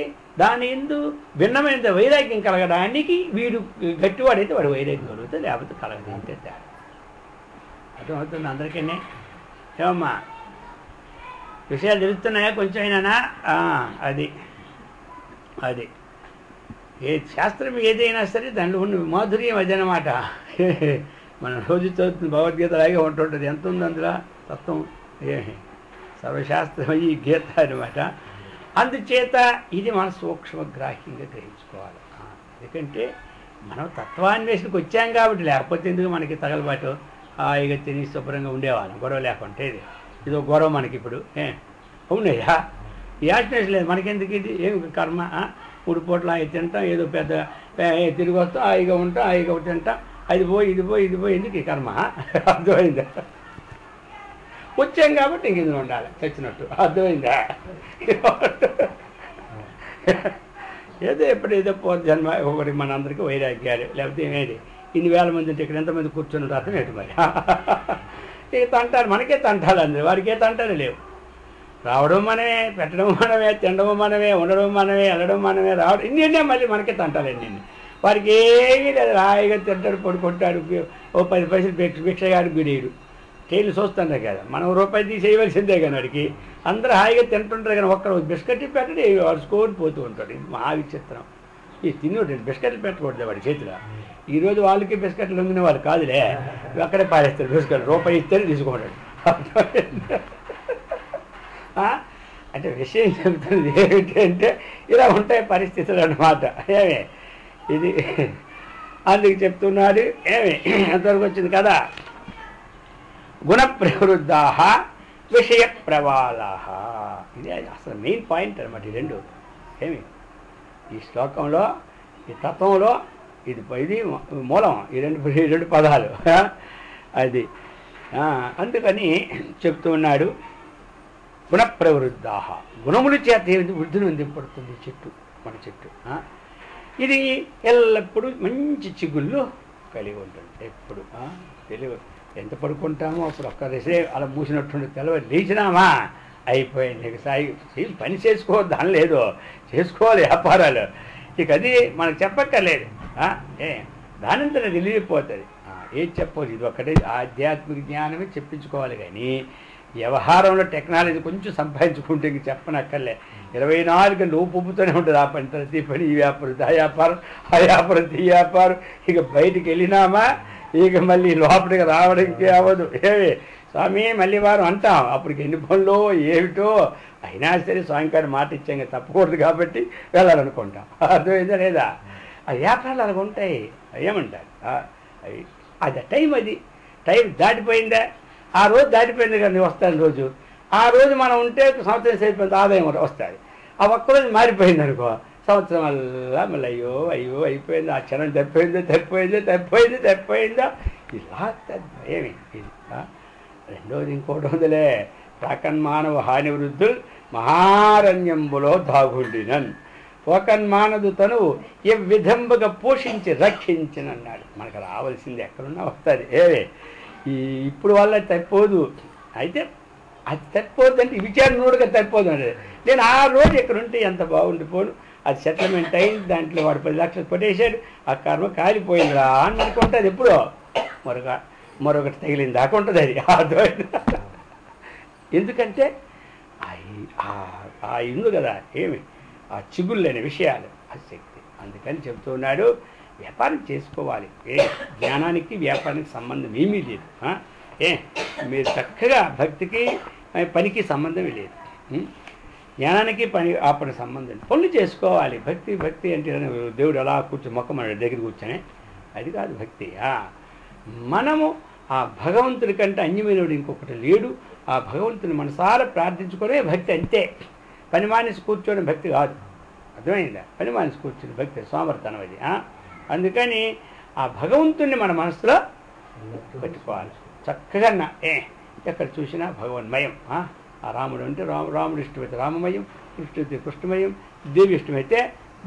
దాని ఎందు భిన్నమైన వైరాగ్యం కలగడానికి వీడు గట్టివాడైతే వాడు వైరాగ్యం కలుగుతుంది, లేకపోతే కలగదు. అంటే తేడా అర్థమవుతుంది అందరికీ. ఏమమ్మా విషయాలు తెలుస్తున్నాయా కొంచెం అయినా? అది అది ఏ శాస్త్రం ఏదైనా సరే దాంట్లో ఉన్న మాధుర్యం అదనమాట. మనం రోజు చదువుతుంది భగవద్గీత లాగే ఉంటుంటుంది. ఎంత ఉంది అందులో తత్వం, సర్వశాస్త్రం ఈ గీత అనమాట. అందుచేత ఇది మనం సూక్ష్మగ్రాహ్యంగా గ్రహించుకోవాలి. ఎందుకంటే మనం తత్వాన్వేషణకు వచ్చాం కాబట్టి, లేకపోతే ఎందుకు మనకి తగలబాటు హాయిగా తిని శుభ్రంగా ఉండేవాళ్ళం, గొడవ లేకుంటే. ఇది ఒక గొడవ మనకి ఇప్పుడు. అవునయ్యా, ఈ యాక్సిడెంట్స్ లేదు మనకెందుకు, ఇది ఏం కర్మ. 3 పూటలు అవి తింటాం, ఏదో పెద్ద తిరిగి వస్తాం, హాయిగా ఉంటాం, హాయిగా తింటాం, అది పోయి ఇది పోయి ఇది పోయి ఎందుకు ఈ కర్మ? అర్థమైందా? వచ్చాం కాబట్టి ఇంక ఇందులో ఉండాలి చచ్చినట్టు. అర్థమైందా? ఏదో ఎప్పుడేదో పోతే జన్మ ఒకటి మనందరికీ వైరాగ్యాలు, లేకపోతే ఏమేది ఇన్ని వేల మంది ఉంటే ఇక్కడ ఎంతమంది కూర్చొని అర్థం ఏంటి మరి? ఇక తంటారు, మనకే తంటాలు అందరూ, వారికే తంటాలు లేవు. రావడం మనమే, పెట్టడం మనమే, తినడం మనమే, ఉండడం మనమే, వెళ్ళడం మనమే, రావడం ఇన్ని మళ్ళీ మనకే తంటాలు ఎన్ని. వారికి ఏమీ లేదు, హాయిగా తింటాడు, పడుకుంటాడు, ఓ 10 పైసలు భిక్షగాడు గుడేడు టైలు చూస్తుంటారు కదా. మనం రూపాయి తీసేయవలసిందే కానీ వాడికి. అందరూ హాయిగా తింటుంటారు కానీ ఒక్కరు బిస్కెట్లు పెట్టడే వాడు స్కోర్ పోతూ ఉంటాడు. ఇది మహా విచిత్రం. ఈ తిన్నోటి బిస్కెట్లు పెట్టకూడదు వాడి చేతిలో. ఈరోజు వాళ్ళకి బిస్కెట్లు లొంగిన వాళ్ళు కాదులే, అక్కడే పారేస్తారు బిస్కెట్లు, రూపాయి ఇస్తేనే తీసుకుంటాడు. అంటే విషయం చెబుతుంది ఏమిటి అంటే ఇలా ఉంటాయి పరిస్థితులు అన్నమాట. ఏమే ఇది అందుకు చెప్తున్నాడు. ఏమి ఎంతవరకు వచ్చింది కదా? గుణ ప్రవృద్ధా విషయ ప్రవాళా. ఇది అసలు మెయిన్ పాయింట్ అనమాట. ఈ రెండు ఏమి ఈ శ్లోకంలో, ఈ తత్వంలో ఇది మూలం, ఈ రెండు పదాలు. అది అందుకని చెప్తూ ఉన్నాడు. గుణ ప్రవృద్ధా, గుణముల చేత వృద్ధిని అందింపడుతుంది చెట్టు, మన చెట్టు. ఇది ఎల్లప్పుడూ మంచి చిగుళ్ళు కలిగి ఉంటుంది. ఎప్పుడు తెలివి ఎంత పడుకుంటామో అప్పుడు ఒక్కరేసే అలా మూసినట్టుండి తెలవదు, లేచినామా అయిపోయింది. ఇక సాయి పని చేసుకోవద్దు దాని లేదు, చేసుకోవాలి వ్యాపారాలు. ఇక అది మనకు చెప్పక్కర్లేదు. దానంతా తెలియపోతుంది. ఏది చెప్పదు, ఇది ఒక్కటే ఆధ్యాత్మిక జ్ఞానమే చెప్పించుకోవాలి. కానీ వ్యవహారంలో టెక్నాలజీ కొంచెం సంపాదించుకుంటే ఇంక చెప్పనక్కర్లే. 24 గంటలు ఊపుతూనే ఉంటుంది. ఆ పని ప్రతి పని, ఈ వ్యాపారం ఆ వ్యాపారం, ఆ వ్యాపారం ఈ వ్యాపారం. ఇక బయటికి వెళ్ళినామా ఇక మళ్ళీ లోపలికి రావడానికి అవ్వదు. ఏమి స్వామి మళ్ళీ వారం అంటాం, అప్పటికి ఎన్ని పనులు ఏమిటో. అయినా సరే స్వామికారి మాట ఇచ్చాం కదా, తప్పకూడదు కాబట్టి వెళ్ళాలనుకుంటాం. అర్థమైందా లేదా? ఆ వ్యాపారాలు అలాగ ఉంటాయి. ఏమంటారు అది టైం, అది టైం దాటిపోయిందా, ఆ రోజు దాటిపోయింది కదా వస్తాను రోజు. ఆ రోజు మనం ఉంటే సంవత్సరం సరిపోయింది, ఆదాయం వస్తుంది. ఆ ఒక్కరోజు మారిపోయింది అనుకో, సంవత్సరం వల్ల మళ్ళీ అయ్యో అయ్యో అయిపోయింది, ఆ క్షణం తప్పిపోయిందో ఇలా ఏమి ఇది. రెండోది ఇంకోటి ఉందిలే, ప్రాకన్మానవ హాని వృద్ధులు మహారణ్యంబులో దాగుండినన్ ఒకన్మానదు తను ఏ విధంబుగా పోషించి రక్షించినన్నాడు. మనకు రావాల్సింది ఎక్కడున్నా వస్తుంది. ఇప్పుడు వల్ల తప్పిపోదు. అయితే అది తప్పిపోదు అంటే విచారణగా తప్పిపోదు అంటే నేను ఆ రోజు ఎక్కడుంటే ఎంత బాగుండిపోను, అది సెటిల్మెంట్ అయింది, దాంట్లో వాడు 10 లక్షలు కొట్టేశాడు, ఆ కర్మ కాలిపోయిందిరా అని అనుకుంటుంది. ఎప్పుడో మరొకటి తగిలింది దాకా ఉంటుంది. అది అర్థమైంది. ఎందుకంటే ఆ ఇందు కదా ఏమి ఆ చిగుళ్ళని విషయాలు, ఆ శక్తి. అందుకని చెప్తున్నాడు వ్యాపారం చేసుకోవాలి. జ్ఞానానికి వ్యాపారానికి సంబంధం ఏమీ లేదు. మీరు చక్కగా భక్తికి పనికి సంబంధమే లేదు, జ్ఞానానికి పని ఆపణ సంబంధం. పనులు చేసుకోవాలి. భక్తి అంటే దేవుడు అలా మొక్క మన దగ్గర కూర్చొని అది కాదు భక్తి. మనము ఆ భగవంతుడి కంటే అన్యమైనడు ఇంకొకటి లేడు. ఆ భగవంతుని మనసారా ప్రార్థించుకునే భక్తి, అంతే. పని మానేసి కూర్చొని భక్తి కాదు. అర్థమైందా? పని మానేసి కూర్చొని భక్తి సోమర్థనం అది. అందుకని ఆ భగవంతుణ్ణి మన మనసులో పెట్టుకోవాలి చక్కగా. ఎక్కడ చూసినా భగవన్మయం. ఆ రాముడు అంటే రాముడు ఇష్టమైతే రామమయం, కృష్ణుడి కృష్ణమయం, దేవి ఇష్టమైతే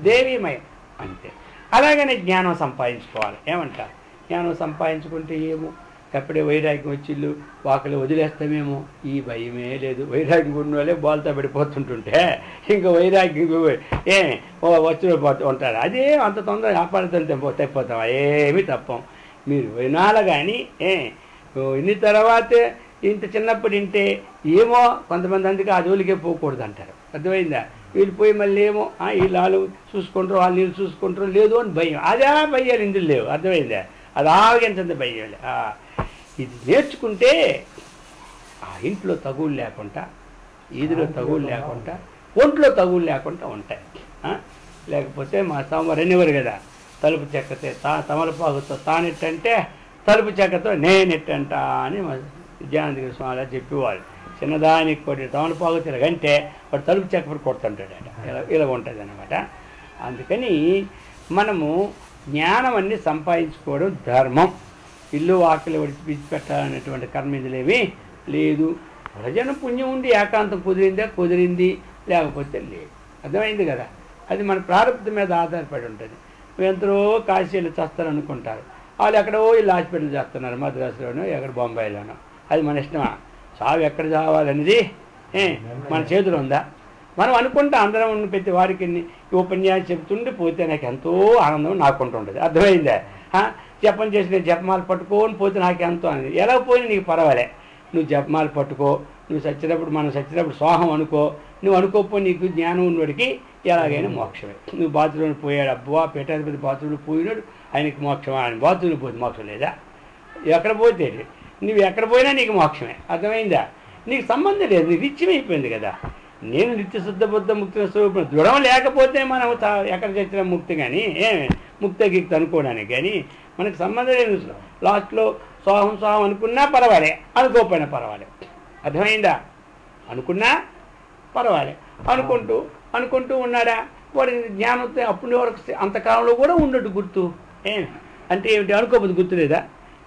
దేవీమయం అంతే. అలాగనే జ్ఞానం సంపాదించుకోవాలి. ఏమంటారు? జ్ఞానం సంపాదించుకుంటే ఏమో ఎప్పుడే వైరాగ్యం వచ్చిళ్ళు వాకలు వదిలేస్తామేమో ఈ భయమే లేదు. వైరాగ్యం ఉన్న వాళ్ళే బాల్తో పడిపోతుంటుంటే ఇంకా వైరాగ్యం వచ్చి ఉంటాడు. అదే అంత తొందరగా కాపాడుతుంటే తప్పిపోతాం, ఏమీ తప్పం. మీరు వినాలి కానీ ఇన్ని తర్వాతే ఇంత చిన్నప్పుడు వింటే ఏమో కొంతమంది అందుకే ఆ జోలికే పోకూడదు అంటారు. అర్థమైందా? వీళ్ళు పోయి మళ్ళీ ఏమో వీళ్ళు వాళ్ళు చూసుకుంటారు, వాళ్ళు నీళ్ళు చూసుకుంటారు లేదు అని భయం. అదే భయాలు ఇందులో లేవు. అర్థమైందా? అది ఆగించండి భయాలు. ఇది నేర్చుకుంటే ఆ ఇంట్లో తగులు లేకుండా, ఈదిలో తగులు లేకుండా, ఒంట్లో తగులు లేకుండా ఉంటాయి. లేకపోతే మా సోమవారు అనేవారు కదా, తలుపు చెక్కతే తమలపాకుతో తానెట్టంటే తలుపు చెక్కతో నేనెట్టంట అని మా విద్యానంద స్వామి చెప్పేవాళ్ళు. చిన్నదానికి కొట్టి తమలపాకు తిరగంటే వాడు తలుపు చెక్క కొడుతుంటాడు. ఇలా ఉంటుంది అన్నమాట. అందుకని మనము జ్ఞానం అన్ని సంపాదించుకోవడం ధర్మం. ఇల్లు వాకిలు విడిచిపెట్టాలనేటువంటి కర్మ ఇందులేమీ లేదు. ప్రజన పుణ్యం ఉండి ఏకాంతం కుదిరింది, లేకపోతే లేదు. అర్థమైంది కదా? అది మన ప్రారంభం మీద ఆధారపడి ఉంటుంది. ఎంతలో కాశీలు చేస్తారనుకుంటారు, వాళ్ళు ఎక్కడో ఇల్లు హాస్పిటల్ చేస్తున్నారు, మద్రాసులోనో ఎక్కడ బొంబాయిలోనో. అది మన ఇష్టమా? చావు ఎక్కడ చావాలనేది మన చేతిలో ఉందా? మనం అనుకుంటా అందరం ప్రతి వారికి ఉపన్యాసం చెప్తుంటే పోతే నాకు ఎంతో ఆనందం నాకుంటుంటుంది. అర్థమైందా? జపం చేసి జపమాలు పట్టుకోని పోతే నాకు ఎంతో అనేది. ఎలా పోయినా నీకు పర్వాలే. నువ్వు జపమాలు పట్టుకో, నువ్వు చచ్చినప్పుడు మనం చచ్చినప్పుడు స్వాహం అనుకో. నువ్వు అనుకోకపోయి నీకు జ్ఞానం ఉన్నవాడికి ఎలాగైనా మోక్షమే. నువ్వు బాత్రూంలో పోయాడు, అబ్బా పీఠాధిపతి బాత్రూంలో పోయినాడు, ఆయనకి మోక్షమా? ఆయన బాత్రూంలో పోతే మోక్షం లేదా? ఎక్కడ పోతే నువ్వు ఎక్కడ పోయినా నీకు మోక్షమే. అర్థమైందా? నీకు సంబంధం లేదు, నీకు నిత్యమైపోయింది కదా. నేను నిత్య శుద్ధ బుద్ధ ముక్తి స్వరూపం. దృఢం లేకపోతే మనం ఎక్కడ చచ్చిన ముక్తి కానీ ముక్తి గిక్తి అనుకోవడానికి కానీ మనకు సంబంధం లేదు. లాస్ట్లో స్వాహం అనుకున్నా పర్వాలే, అనుకోకపోయినా పర్వాలే. అర్థమైందా? అనుకున్నా పర్వాలే, అనుకుంటూ ఉన్నాడా వాడి జ్ఞానంతో అప్పుడు వరకు అంతకాలంలో కూడా ఉండడు గుర్తు. అంటే ఏమిటి? అనుకోకపోతే గుర్తులేదా?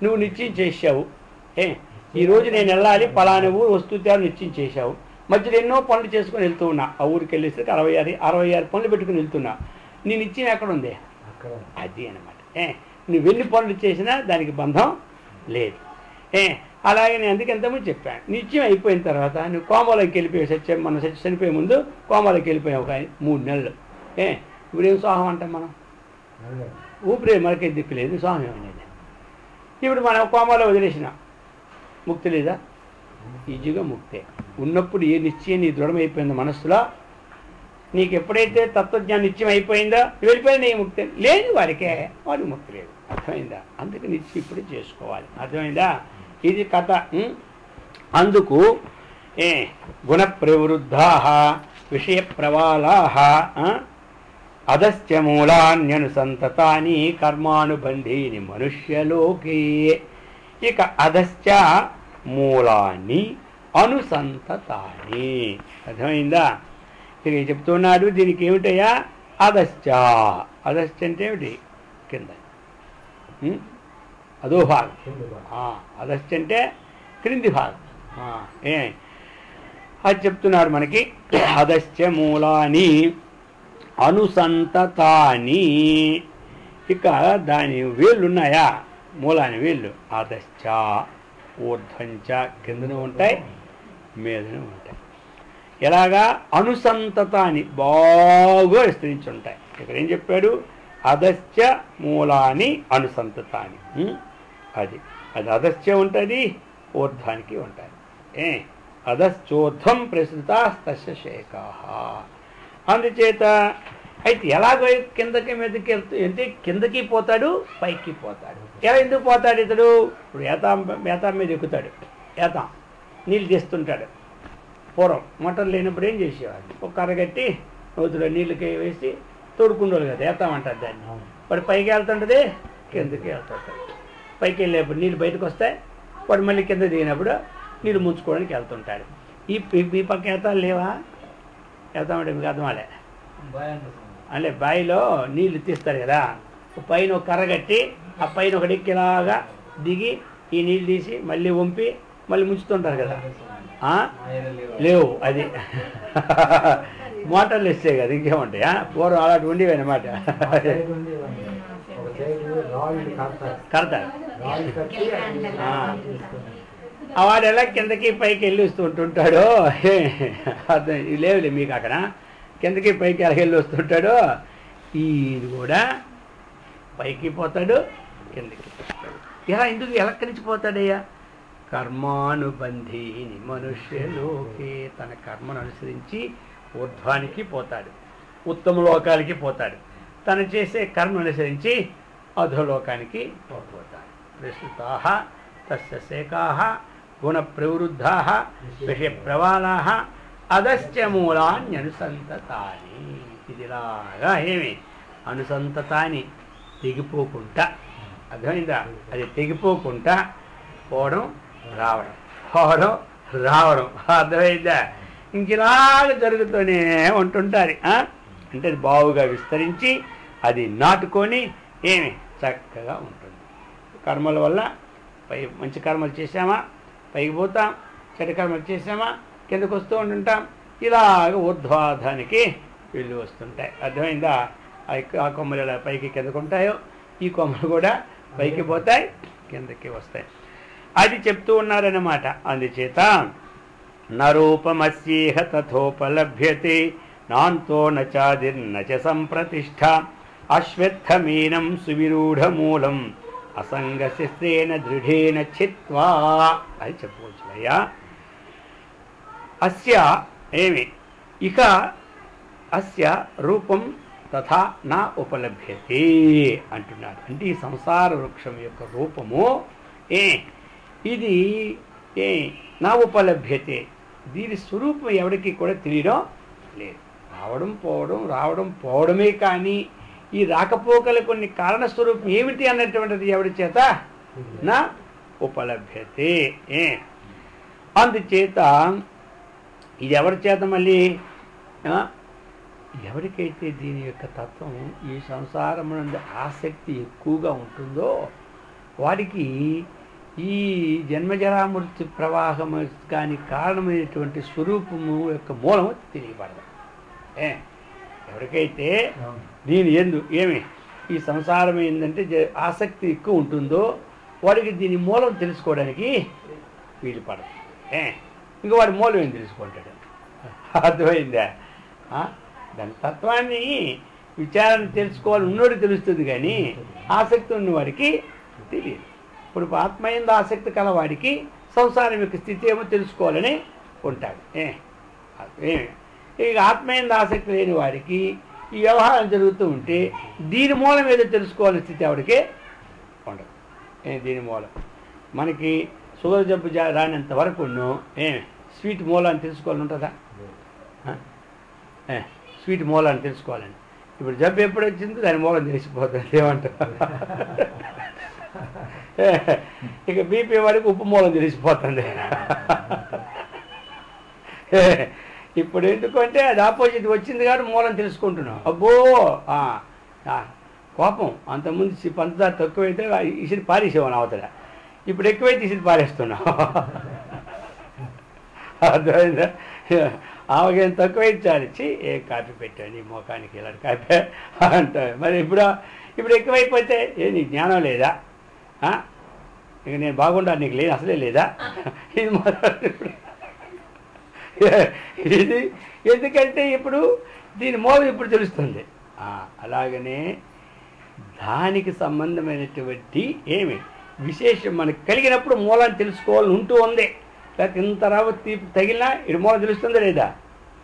నువ్వు నిశ్చయం చేసావు, ఈరోజు నేను వెళ్ళాలి పలానా ఊరు వస్తుంటాను నిశ్చయం చేశావు. మధ్యలో ఎన్నో పనులు చేసుకొని వెళ్తూ ఉన్నా. ఆ ఊరికి వెళ్ళేసరికి 66 పనులు పెట్టుకుని వెళ్తున్నా. నీ నిశ్చయం ఎక్కడుంది? అది అనమాట. నువ్వు ఎన్ని పనులు చేసినా దానికి బంధం లేదు. అలాగే నేను అందుకే ఎంతమంది చెప్పాను, నిత్యం అయిపోయిన తర్వాత నువ్వు కోమాలోకి వెళ్ళిపోయావు. మనం చనిపోయే ముందు కోమాలోకి వెళ్ళిపోయావు ఒక 3 నెలలు. ఇప్పుడేం స్వాహం అంటాం మనం? ఊపిరే మనకేం దిక్కులేదు, స్వాహం ఏమనేది. ఇప్పుడు మనం కోమాలో వదిలేసిన ముక్తి లేదా? ఈజీగా ముక్తే. ఉన్నప్పుడు ఏ నిశ్చయం నీ దృఢమైపోయిందో మనస్సులో, నీకు ఎప్పుడైతే తత్వజ్ఞానం నిశ్చయం అయిపోయిందో వెళ్ళిపోయింది నీ ముక్తి. లేని వాడికే వాడికి ముక్తి లేదు. అర్థమైందా? అందుకే నిశ్చయం ఇప్పుడు చేసుకోవాలి. అర్థమైందా? ఇది కథ. అందుకు గుణ ప్రవృద్ధా విషయ ప్రవాళా అదస్య మూలాన్యనుసంతతాని కర్మానుబంధీని మనుష్యలోకే. ఇక అదస్య మూలాన్ని అనుసంతతాని. అర్థమైందా? ఇక చెప్తున్నాడు దీనికి ఏమిటయ్యా? అదశ్చ. అదశ్చ అంటే ఏమిటి? కింద అదో భాగం. అదశ్చ అంటే క్రింది భాగం. అది చెప్తున్నాడు మనకి. అదశ్చ మూలాని అనుసంతతాని. ఇక దాని వేళ్ళు ఉన్నాయా? మూలాని వేళ్ళు అదశ్చ ఊర్ధ్వంచ కిందను ఉంటాయి, మీదను ఉంటాయి. ఎలాగా? అనుసంతతాని బాగా విస్తరించి ఉంటాయి. ఇక్కడ ఏం చెప్పాడు? అదశ్చ మూలాని అనుసంతతాని. అది అదశ్చ ఉంటుంది, ఊర్ధ్వానికి ఉంటాయి. అదశ్చోర్ధ్వం ప్రసృతాస్తస్య శేఖాః. అందుచేత అయితే ఎలాగో కిందకి మీదకి అంటే కిందకి పోతాడు, పైకి పోతాడు. ఎలా ఎందుకు పోతాడు ఇతడు? ఇప్పుడు ఏతాం మీద ఎక్కుతాడు, ఏతాం నీళ్ళు తీస్తుంటాడు. పూర్వం మటన్ లేనప్పుడు ఏం చేసేవాడు? ఒక కర్రగట్టి నూతులో నీళ్ళకి వేసి తోడుకుండోలు కదా, ఏతాం అంటారు దాన్ని. వాడు పైకి వెళ్తుంటుంది, కిందకి వెళ్తుంటాడు. పైకి వెళ్ళేప్పుడు నీళ్ళు బయటకు వస్తాయి, వాడు మళ్ళీ కింద దిగినప్పుడు నీళ్ళు ముంచుకోవడానికి వెళ్తుంటాడు. ఈ పక్క ఏతాలు లేవా? ఏతామంటే మీకు అర్థమాలే. అంటే బావిలో నీళ్లు తీస్తారు కదా, పైన ఒక కర్ర కట్టి ఆ పైన ఒక డెక్కిలాగా దిగి ఈ నీళ్ళు తీసి మళ్ళీ వంపి మళ్ళీ ముంచుతుంటారు కదా. లేవు. అది మోటార్లు ఇస్తే కదా ఇంకేముంటాయా, పూర్వం అలాంటి ఉండేవి అన్నమాట. కడతారు. వాడు ఎలా కిందకి పైకి వెళ్ళి వస్తూ ఉంటుంటాడో లేవులే మీకు అక్కడ, కిందకి పైకి ఎలా వెళ్ళి వస్తుంటాడో ఇది కూడా పైకి పోతాడు కిందకి పోతాడు. ఇలా ఎందుకు ఎలక్కరించిపోతాడయ్యా? కర్మానుబంధీని మనుష్యలోకే, తన కర్మను అనుసరించి ఊర్ధ్వానికి పోతాడు, ఉత్తమ లోకాలకి పోతాడు. తను చేసే కర్మ అనుసరించి అధోలోకానికి పోతాడు. ప్రస్తుతాః తస్య శేకాః గుణ ప్రవృద్ధాః విషయ ప్రవాలాః అదశ్చ మూలాన్యనుసంతతాని. ఇదిలాగా ఏమి అనుసంతతాని తెగిపోకుండా, అర్థమైందా? అది తెగిపోకుండా పోవడం రావడం, పోవడం రావడం, అర్థమైందా? ఇంకిలాగ జరుగుతూనే ఉంటుంటారు. అంటే అది బావుగా విస్తరించి అది నాటుకొని ఏమి చక్కగా ఉంటుంది. కర్మల వల్ల మంచి కర్మలు చేసామా పైకి పోతాం, చెడు కర్మలు చేసామా కిందకు వస్తూ ఉంటుంటాం. ఇలాగ ఊర్ధ్వాధానికి వెళ్ళి వస్తుంటాయి. అర్థమైందా? ఆ కొమ్మలు ఎలా పైకి కిందకు ఉంటాయో ఈ కొమ్మలు కూడా పైకి పోతాయి కిందకి వస్తాయి. అది చెప్తూ ఉన్నారన్నమాట. అందుచేత నరూపమస్యేహ తథోపలభ్యతే నాంతో నచాదిర్న చ సంప్రతిష్ఠ అశ్వత్థమీనం సువిరూఢమూలం అసంగశస్త్రేణ దృఢేన చిత్వా అని చెప్పవచ్చు. అయ్యా అస్య ఏమి ఇక అస్య రూపం తథా నా ఉపలభ్యతే అంటున్నారు. అంటే ఈ సంసార వృక్షం యొక్క రూపము ఇది నా ఉపలభ్యతే, దీని స్వరూపం ఎవరికి కూడా తెలియడం లేదు. రావడం పోవడం రావడం పోవడమే, కానీ ఈ రాకపోకల కొన్ని కారణ స్వరూపం ఏమిటి అన్నటువంటిది ఎవరి చేత నా ఉపలభ్యతే. అందుచేత ఇది ఎవరి చేత మళ్ళీ ఎవరికైతే దీని యొక్క తత్వం ఈ సంసారమునందు ఆసక్తి ఎక్కువగా ఉంటుందో వాడికి ఈ జన్మజరామృతి ప్రవాహము కానీ కారణమైనటువంటి స్వరూపము యొక్క మూలము తెలియబడదు. ఎవరికైతే దీని ఎందు ఈ సంసారం ఏంటంటే ఆసక్తి ఎక్కువ ఉంటుందో వాడికి దీని మూలం తెలుసుకోవడానికి వీలు పడదు. ఇంకా వాడి మూలం ఏం తెలుసుకుంటాడు? అర్థమైందా? దాని తత్వాన్ని విచారణ తెలుసుకోవాలి ఉన్నోడికి తెలుస్తుంది, కానీ ఆసక్తి ఉన్నవాడికి తెలియదు. ఇప్పుడు ఆత్మయందు ఆసక్తి కలవాడికి సంసారం యొక్క స్థితి ఏమో తెలుసుకోవాలని ఉంటాడు. ఇక ఆత్మయందు ఆసక్తి లేని వాడికి ఈ వ్యవహారం జరుగుతూ ఉంటే దీని మూలం ఏదో తెలుసుకోవాలని స్థితి ఆవిడకే ఉండదు. దీని మూలం మనకి షుగర్ జబ్బు రానంత వరకు స్వీట్ మూలాన్ని తెలుసుకోవాలని ఉంటుందా? స్వీట్ మూలాన్ని తెలుసుకోవాలని. ఇప్పుడు జబ్బు ఎప్పుడు వచ్చిందో దాని మూలం తెలిసిపోతుంది. ఏమంటారు? ఇక బీపీ వాడికి ఉప్పు మూలం తెలిసిపోతుంది. ఇప్పుడు ఎందుకంటే అది ఆపోజిట్ వచ్చింది కాబట్టి మూలం తెలుసుకుంటున్నాం. అబ్బో కోపం అంతకుముందు పంచదార తక్కువైతే ఇసిరి పారేసేవాను అవతల, ఇప్పుడు ఎక్కువైతే ఇసిరి పారేస్తున్నాం. అర్థమైందా? ఆమెకేం తక్కువైతే చాలిచ్చి ఏ కాఫీ పెట్టండి మోకానికి ఇలాంటి కాఫీ అంటారు. మరి ఇప్పుడు ఎక్కువైపోతే నీకు జ్ఞానం లేదా? ఇక నేను బాగుండాలి నీకు లేదు అసలే లేదా? ఇది ఎందుకంటే ఇప్పుడు దీని మూలం ఇప్పుడు తెలుస్తుంది. అలాగనే దానికి సంబంధమైనటువంటి విశేషం మనకు కలిగినప్పుడు మూలాన్ని తెలుసుకోవాలని ఉంటూ ఉంది. లేకపోతే ఇంత రావతి తగిలినా ఇది మూలం తెలుస్తుందా లేదా?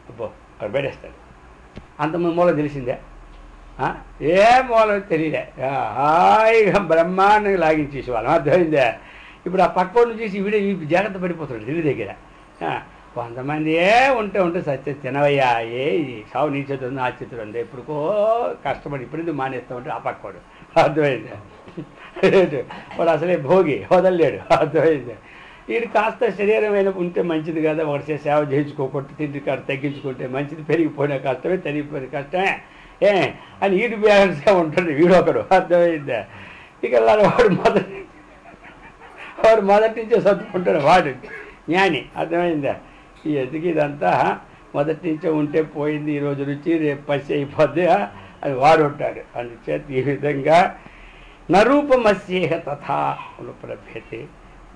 అబ్బో అక్కడ పెట్టేస్తాడు. అంతమంది మూలం తెలిసిందే? ఏ మూలం తెలియలే, హాయిగా బ్రహ్మాండంగా లాగించేసేవాళ్ళం. అర్థమైందా? ఇప్పుడు ఆ పక్కన చూసి వీడే జాగ్రత్త పడిపోతాడు తిరిగి దగ్గర. కొంతమంది ఉంటే సత్య తినవయ్యా, సావు నీ చేతులు ఉంది ఆ చేతులు ఉంది, ఎప్పుడుకో కష్టపడి ఇప్పుడు మానేస్తూ ఉంటే ఆ పక్కోడు. అర్థమైందా? వాడు అసలే భోగి వదలలేడు. అర్థమైందా? వీడు కాస్త శరీరమైన ఉంటే మంచిది కదా, ఒకటి సేవ చేయించుకోకుండా తిండి కాడ తగ్గించుకుంటే మంచిది, పెరిగిపోయిన కష్టమే తరిగిపోయిన కష్టమే అని వీడు బ్యాలెన్స్గా ఉంటాడు వీడొకడు. అర్థమైందా? ఇక వాడు మొదటి నుంచే సర్దుకుంటాడు. వాడు జ్ఞాని. అర్థమైందా? ఈ ఎదుగు ఇదంతా మొదటి నుంచే ఉంటే పోయింది, ఈరోజు రుచి రేపు పసి అయిపోద్ది, అది వాడు ఉంటాడు. అందుచేత ఈ విధంగా నరూపమస్యేహ తథా ఉపలభ్యతే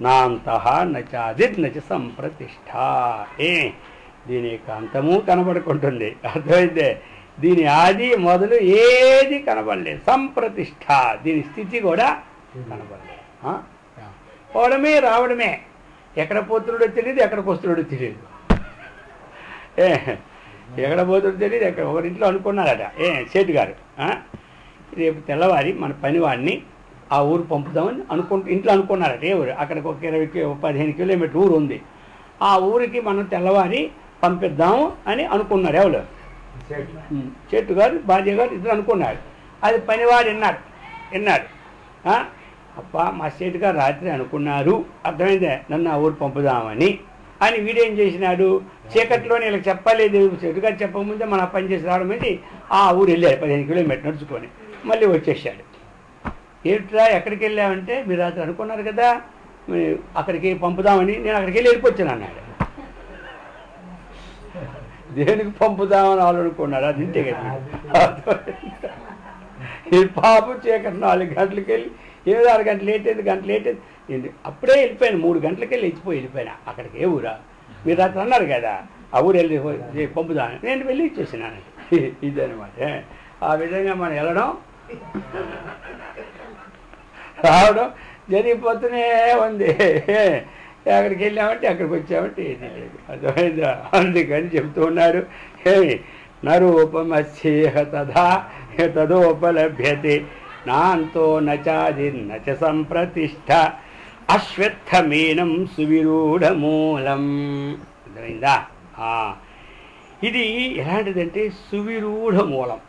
నాంతః నచాదిర్ నచ సంప్రతిష్ఠ. దీని యొక్క అంతము కనబడుకుంటుంది. అర్థమైందే? దీని ఆది మొదలు ఏది కనబడలేదు. సంప్రతిష్ఠ, దీని స్థితి కూడా కనబడలేదు. పోవడమే రావడమే, ఎక్కడ పోతున్నాడో తెలియదు, ఎక్కడికి వస్తున్నాడో తెలియదు. ఎక్కడ పోతున్నాడో తెలియదు, ఎక్కడ ఒకరింట్లో అనుకున్నారట సేటు గారు, రేపు తెల్లవారి మన పనివాడిని ఆ ఊరు పంపుదామని ఇంట్లో అనుకున్నారట. ఏ ఊరు? అక్కడికి ఒక 15 కిలోమీటర్ ఊరు ఉంది. ఆ ఊరికి మనం తెల్లవారి పంపిద్దాము అని అనుకున్నారు. ఎవరు? చెట్టు గారు, భార్య గారు ఇద్దరు అనుకున్నారు. అది పనివాడు విన్నాడు. అబ్బా, మా సేటు గారు రాత్రి అనుకున్నారు, అర్థమైందే, నన్ను ఆ ఊరు పంపుదామని అని వీడేం చేసినాడు? చీకట్లోనే వీళ్ళకి చెప్పలేదు. సేటు గారు చెప్పకముందే మన పని చేసి రావడం అనేది ఆ ఊరు వెళ్ళాడు. 15 కిలోమీటర్ నడుచుకొని మళ్ళీ వచ్చేసాడు. ఏమిట్రా ఎక్కడికి వెళ్ళామంటే, మీరు రాత్రి అనుకున్నారు కదా అక్కడికి పంపుదామని, నేను అక్కడికి వెళ్ళిపోయాను అన్నాడు. దేనికి పంపుదామని వాళ్ళు అనుకున్నాడు? అది ఇంతే కదా. ఈ పాపం చీకటి 4 గంటలకి వెళ్ళి 6 గంటలు లేట్ అయింది, గంట లేట్ అయింది, అప్పుడే వెళ్ళిపోయాను. 3 గంటలకి వెళ్ళి వెళ్ళిపోయినా అక్కడికి. ఏ ఊరా? మీరు రాత్రి అన్నారు కదా ఆ ఊరు వెళ్ళి పంపుదామని, నేను వెళ్ళి ఇచ్చేసినాను. ఇదనమాట. ఆ విధంగా మనం వెళ్ళడం రావడం జరిగిపోతూనే ఉంది. ఎక్కడికి వెళ్ళామంటే అక్కడికి వచ్చామంటే ఏది లేదు. అర్థమైందా? అందుకని చెప్తూ ఉన్నాడు, నరూపమస్యేహ తథా తదోపలభ్యతే నాంతో నచాదిర్నచ సంప్రతిష్ఠ అశ్వత్థమేనం సువిరూఢమూలం. అర్థమైందా? ఇది ఎలాంటిదంటే సువిరూఢ మూలం.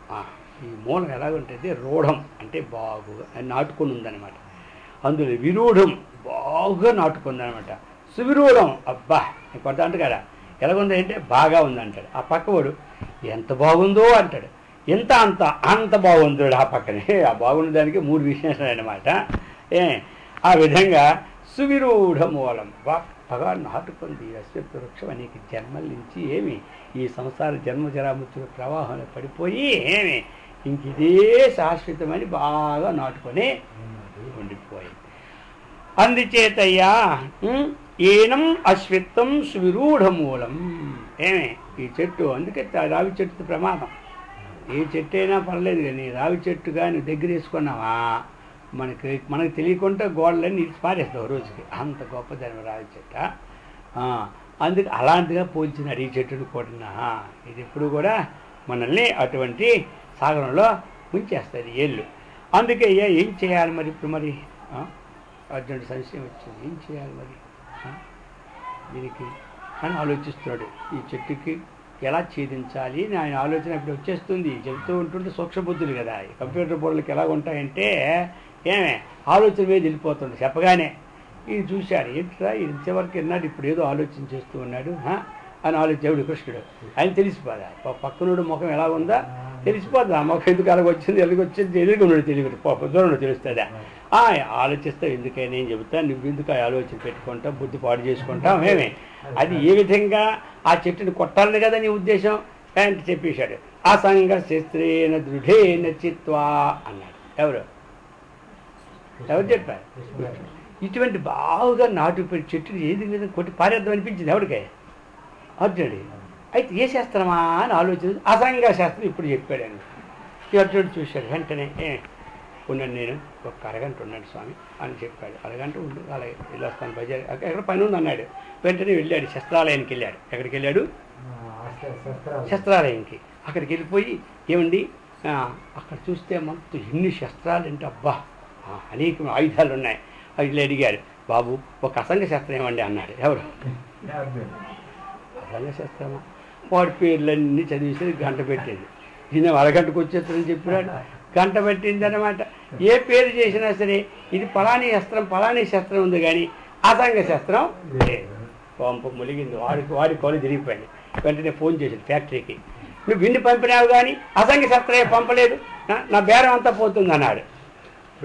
ఈ మూలం ఎలాగుంటుంది? రూఢం అంటే బాగుగా నాటుకొని ఉందన్నమాట. అందులో విరూఢం బాగా నాటుకుందనమాట. సువిరూఢం అబ్బా కొంత అంట కదా, ఎలాగుంది అంటే బాగా ఉందంటాడు. ఆ పక్కవాడు ఎంత బాగుందో అంటాడు. ఎంత అంత బాగుంటాడు ఆ పక్కనే. ఆ బాగున్న దానికి 3 విశేషాలు అన్నమాట. ఆ విధంగా సువిరూఢ మూలం బాగా నాటుకుంది. అశ్వత్థ వృక్షం అనేక జన్మల నుంచి ఈ సంసార జన్మజరామృతుల ప్రవాహంలో పడిపోయి ఇంక ఇదే శాశ్వతమని బాగా నాటుకొని ఉండిపోయింది. అందుచేతయ్యా ఏనం అశ్వత్థం సువిరూఢ మూలం. ఈ చెట్టు, అందుకే రావి చెట్టు ప్రమాదం. ఏ చెట్టు అయినా పర్లేదు, కానీ రావి చెట్టు కానీ దగ్గర వేసుకున్నావా మనకు తెలియకుండా గోడలన్నీ పారేస్తావు రోజుకి. అంత గొప్పదనం రావి చెట్ట. అందుకే అలాంటిగా పోల్చినాడు ఈ చెట్టును కూడా. ఇది ఎప్పుడు కూడా మనల్ని అటువంటి సాగరంలో ముంచేస్తుంది ఏళ్ళు. అందుకే ఏం చేయాలి మరి ఇప్పుడు? మరి అర్జునుడి సంశయం వచ్చింది, ఏం చేయాలి మరి దీనికి అని ఆలోచిస్తున్నాడు. ఈ చెట్టుకి ఎలా ఛేదించాలి అని ఆయన ఆలోచన ఇప్పుడు వచ్చేస్తుంది. చెబుతూ ఉంటుంటే సూక్ష్మబుద్ధులు కదా, ఈ కంప్యూటర్ బోర్డులకు ఎలా ఉంటాయంటే ఆలోచన మీద వెళ్ళిపోతుంది చెప్పగానే. ఇది చూశాడు, ఏంట్రా ఇంతవరకు విన్నాడు, ఇప్పుడు ఏదో ఆలోచన చేస్తూ ఉన్నాడు అని ఆలోచించాడు కృష్ణుడు. ఆయన తెలిసిపోదా పక్కనుడు ముఖం ఎలా ఉందా తెలిసిపోద్దా, ముఖం ఎందుకు అలాగ వచ్చింది, ఎలాగొచ్చింది ఎదురుగున్నాడు తెలియదు, దూరంలో తెలుస్తుందా. ఆలోచిస్తావు ఎందుకైనా నేను చెబుతాను, నువ్వు ఎందుకు ఆలోచన పెట్టుకుంటావు, బుద్ధి పాడు చేసుకుంటావు అది ఏ విధంగా ఆ చెట్టుని కొట్టాలని కదా నీ ఉద్దేశం అంటే చెప్పేశాడు. అసంగ శస్త్రేణ దృఢేన చిత్వా అన్నాడు. ఎవరు చెప్పారు? ఇటువంటి బాగా నాటుకుపోయి చెట్టుని ఏది మీద కొట్టి పారేద్దాం అనిపించింది ఎవరికే? అర్జునుడి. అయితే ఏ శాస్త్రమా అని ఆలోచించి అసంగ శాస్త్రం ఇప్పుడు చెప్పాడు అని. ఈ అర్జునుడు చూశాడు. వెంటనే ఉన్నాను, నేను ఒక అరగంట ఉన్నాడు స్వామి అని చెప్పాడు. అరగంట ఉండు, అలాగే వెళ్ళొస్తాను బజార్, ఎక్కడ పని ఉంది అన్నాడు. వెంటనే వెళ్ళాడు, శస్త్రాలయానికి వెళ్ళాడు. ఎక్కడికి వెళ్ళాడు? శస్త్రాలయానికి. అక్కడికి వెళ్ళిపోయి ఏమండి అక్కడ చూస్తే మొత్తం ఎన్ని శస్త్రాలు అంటే అబ్బా అనేక ఆయుధాలు ఉన్నాయి. అవి అడిగాడు. బాబు ఒక అసంగ శస్త్రం ఏమండి అన్నాడు. ఎవరు? అసంగ శస్త్రమా? వాడి పేర్లన్నీ చదివేసి గంట పెట్టేది. ఈయన అరగంటకు వచ్చేస్తారని చెప్పినాడు. గంట పెట్టింది అనమాట. ఏ పేరు చేసినా సరే ఇది పలానీ శస్త్రం ఉంది, కానీ అసంగ శస్త్రం లేదు. పంపు ములిగింది. వాడి కోలు తిరిగిపోయింది. వెంటనే ఫోన్ చేశాడు ఫ్యాక్టరీకి. నువ్వు విండి పంపినావు కానీ అసంగ శస్త్రమే పంపలేదు, నా బేరం అంతా పోతుంది అన్నాడు.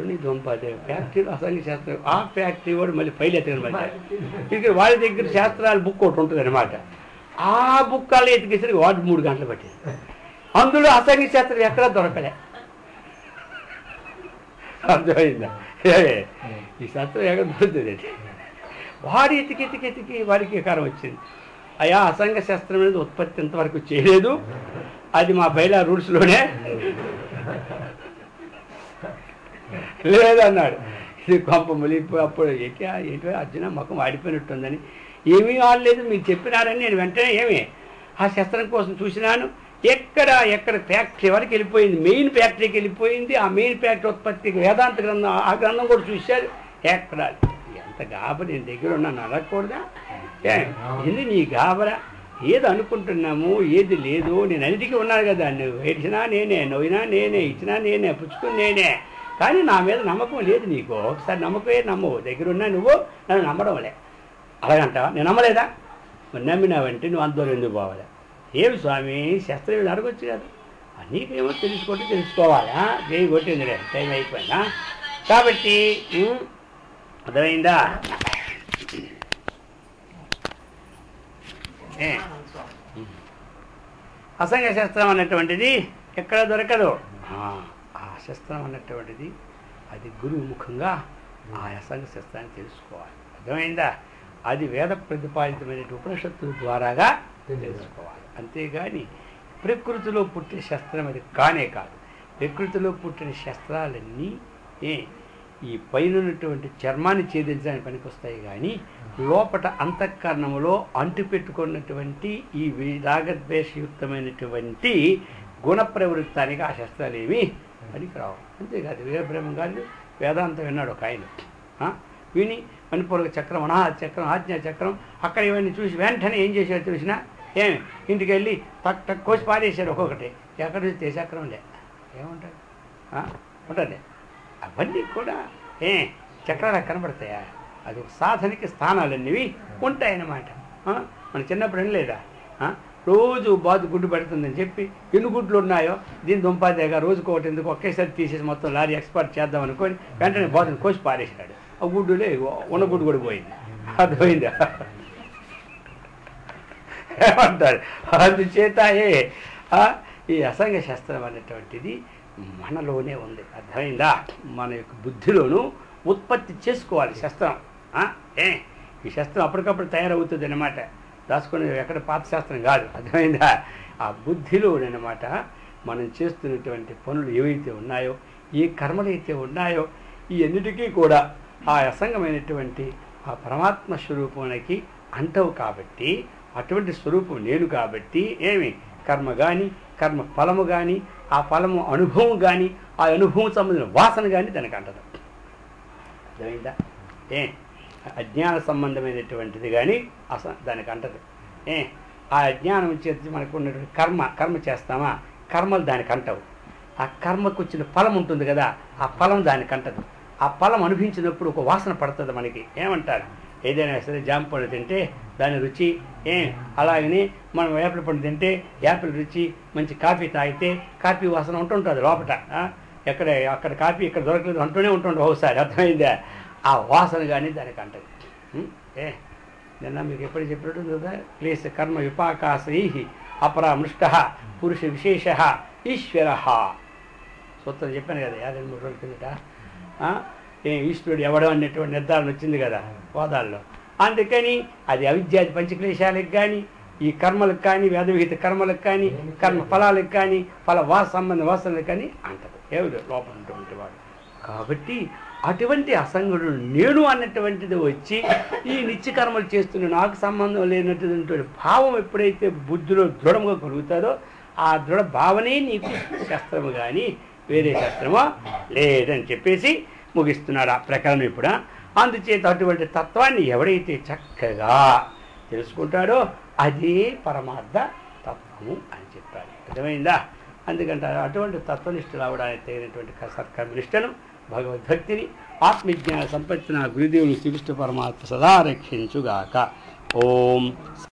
నీ దొంపదే ఫ్యాక్టరీలో అసంగ శాస్త్రం, ఆ ఫ్యాక్టరీ వాడు మళ్ళీ ఫైల్ ఎత్తగనమాట. ఇక్కడ వాళ్ళ దగ్గర శాస్త్రాల బుక్ ఒకటి ఉంటుంది అనమాట. ఆ బుక్ అలా ఎత్తికేసరికి వాడు 3 గంటలు పట్టింది. అందులో అసంగ శాస్త్రం ఎక్కడా దొరకలే. అర్థమైందా? ఈ శాస్త్రం ఎక్కడ దొరుకుతుంది అంటే వాడు ఎతికి వారికి కారం వచ్చింది. అయ్యా అసంగ శాస్త్రం అనేది ఉత్పత్తి ఇంతవరకు చేయలేదు, అది మా బైలా రూల్స్లోనే లేదన్నాడు. ఇది కొంప ములిపి అప్పుడు ఏంటి అర్జున ముఖం వాడిపోయినట్టుందని. ఏమీ ఆడలేదు, మీరు చెప్పినారని నేను వెంటనే ఏమి ఆ శస్త్రం కోసం చూసినాను. ఎక్కడ ఫ్యాక్టరీ వరకు వెళ్ళిపోయింది, మెయిన్ ఫ్యాక్టరీకి వెళ్ళిపోయింది. ఆ మెయిన్ ఫ్యాక్టరీ ఉత్పత్తికి వేదాంత గ్రంథం, ఆ గ్రంథం కూడా చూశారు. ఎక్కడ ఎంత గాబర నేను దగ్గర ఉన్నాను అనకూడదా? ఇది నీ గాబర, ఏది అనుకుంటున్నాము ఏది లేదు. నేను అన్నిటికీ ఉన్నాను కదా, నువ్వు ఏడ్చినా నేనే, నవ్వినా నేనే, ఇచ్చినా నేనే, పుచ్చుకుని నేనే. కానీ నా మీద నమ్మకం లేదు నీకు. ఒకసారి నమ్మకమే నమ్మవు, దగ్గర ఉన్నా నువ్వు నన్ను నమ్మడంలే. అలాగంటావా? నేను నమ్మలేదా? నమ్మినావంటే నువ్వు అంతలో ఎందుకు పోవాలి? ఏమి స్వామి శస్త్రం అడగొచ్చు కదా, నీకేమో తెలుసుకోవాలా? చేయి కొట్టిందిలే, టైం అయిపోయినా. కాబట్టి అర్థమైందా? అసంగ శస్త్రం అన్నటువంటిది ఎక్కడ దొరకదు. ఆ శస్త్రం అన్నటువంటిది అది గురువు ముఖంగా ఆ అసంగ శస్త్రాన్ని తెలుసుకోవాలి. అర్థమైందా? అది వేద ప్రతిపాదితమైన ఉపనిషత్తుల ద్వారాగా తెలుసుకోవాలి. అంతేగాని ప్రకృతిలో పుట్టిన శస్త్రం అది కానే కాదు. ప్రకృతిలో పుట్టిన శస్త్రాలన్నీ ఈ పైనటువంటి చర్మాన్ని ఛేదించడానికి పనికొస్తాయి. కానీ లోపట అంతఃకరణములో అంటు పెట్టుకున్నటువంటి ఈ రాగద్వేషయుక్తమైనటువంటి గుణ ప్రవృత్తానికి ఆ శస్త్రాలు ఏమీ పనికిరావు. అంతేకాదు వీరబ్రహ్మం గారు వేదాంతం విన్నాడు ఒక ఆయన. విని మణిపూర్వక చక్రం, అనాహత చక్రం, ఆజ్ఞా చక్రం అక్కడ ఇవన్నీ చూసి వెంటనే ఏం చేశారు చూసినా ఏమి ఇంటికి వెళ్ళి టక్ కోసి పారేశారు ఒక్కొక్కటి. ఎక్కడ చూస్తే చక్రం లే, ఏముంటుంది ఉంటుంది. అవన్నీ కూడా చక్రాలు కనబడతాయా? అది ఒక సాధనకి స్థానాలన్నవి ఉంటాయన్నమాట. మన చిన్నప్పుడు వినలేదా? రోజు బాతు గుడ్డు పెడుతుందని చెప్పి ఎన్ని గుడ్లు ఉన్నాయో దీని దుంపాదేగా రోజుకు ఒకటి ఎందుకు ఒకేసారి తీసేసి మొత్తం లారీ ఎక్స్పర్ట్ చేద్దాం అనుకొని వెంటనే బాతుని కోసి పారేసాడు. ఆ గుడ్డులే ఉన్న గుడ్డు కూడా పోయింది. అర్థమైందా? ఏమంటారు? అందుచేత ఈ అసంగ శాస్త్రం అనేటువంటిది మనలోనే ఉంది. అర్థమైందా? మన యొక్క బుద్ధిలోనూ ఉత్పత్తి చేసుకోవాలి శస్త్రం. ఈ శస్త్రం అప్పటికప్పుడు తయారవుతుంది అన్నమాట, దాచుకుని ఎక్కడ పాత శాస్త్రం కాదు. అర్థమైందా? ఆ బుద్ధిలోనమాట మనం చేస్తున్నటువంటి పనులు ఏవైతే ఉన్నాయో, ఏ కర్మలు అయితే ఉన్నాయో, ఈ అన్నిటికీ కూడా ఆ అసంగమైనటువంటి ఆ పరమాత్మ స్వరూపానికి అంటవు. కాబట్టి అటువంటి స్వరూపం నేను కాబట్టి ఏమి కర్మ కానీ, కర్మ ఫలము కానీ, ఆ ఫలము అనుభవం కానీ, ఆ అనుభవం సంబంధించిన వాసన కానీ దానికి అంటదు. అర్థమైందా? అజ్ఞాన సంబంధమైనటువంటిది కానీ దానికి అంటదు. ఆ అజ్ఞానం చేసి మనకు ఉన్నటువంటి కర్మ చేస్తామా, కర్మలు దానికి అంటవు. ఆ కర్మకు వచ్చిన ఫలం ఉంటుంది కదా, ఆ ఫలం దానికి అంటదు. ఆ ఫలం అనుభవించినప్పుడు ఒక వాసన పడుతుంది మనకి. ఏమంటారు? ఏదైనా సరే జామ పండు తింటే దాని రుచి, అలాగని మనం యాపిల్ పండు తింటే యాపిల్ రుచి, మంచి కాఫీ తాగితే కాఫీ వాసన ఉంటుంటుంది లోపల. అక్కడ కాఫీ ఇక్కడ దొరకలేదు అంటూనే ఉంటుండే ఒకసారి. అర్థమైందా? ఆ వాసన కానీ దానికి అంటది. నిన్న మీకు ఎప్పుడు చెప్పినట్టు కదా, క్లేశ కర్మ విపాకాశై అపరామృష్ట పురుష విశేష ఈశ్వర సూత్రం చెప్పాను కదా 53 రోజుల కిందట. ఈశ్వరుడు ఎవడం అనేటువంటి నిర్ధారణ వచ్చింది కదా వాదాల్లో. అందుకని అది అవిద్యాది పంచక్లేశాలకు కానీ, ఈ కర్మలకు కానీ, వేదవిహిత కర్మలకు కానీ, కర్మ ఫలాలకు కానీ, ఫల సంబంధ వాసనలకు కానీ అంటదు ఎవరు లోపల ఉన్నటువంటి వాడు. కాబట్టి అటువంటి అసంగుడు నేను అన్నటువంటిది వచ్చి ఈ నిత్యకర్మలు చేస్తున్న నాకు సంబంధం లేనటువంటి భావం ఎప్పుడైతే బుద్ధిలో దృఢంగా కలుగుతారో ఆ దృఢ భావనే నీకు శాస్త్రము కానీ వేరే శాస్త్రమో లేదని చెప్పేసి ముగిస్తున్నాడు ఆ ప్రకరణం ఇప్పుడు. అందుచేత అటువంటి తత్వాన్ని ఎవడైతే చక్కగా తెలుసుకుంటాడో అదే పరమార్థ తత్వము అని చెప్పాడు. అర్థమైందా? అందుకంటే అటువంటి తత్వనిష్ఠులు అవడానికి తగినటువంటి సత్కర్మనిష్టను, భగవద్భక్తిని, ఆత్మజ్ఞాన సంపత్తిన గురుదేవుని శ్రీకృష్ణ పరమాత్మ సదా రక్షించుగాక. ఓం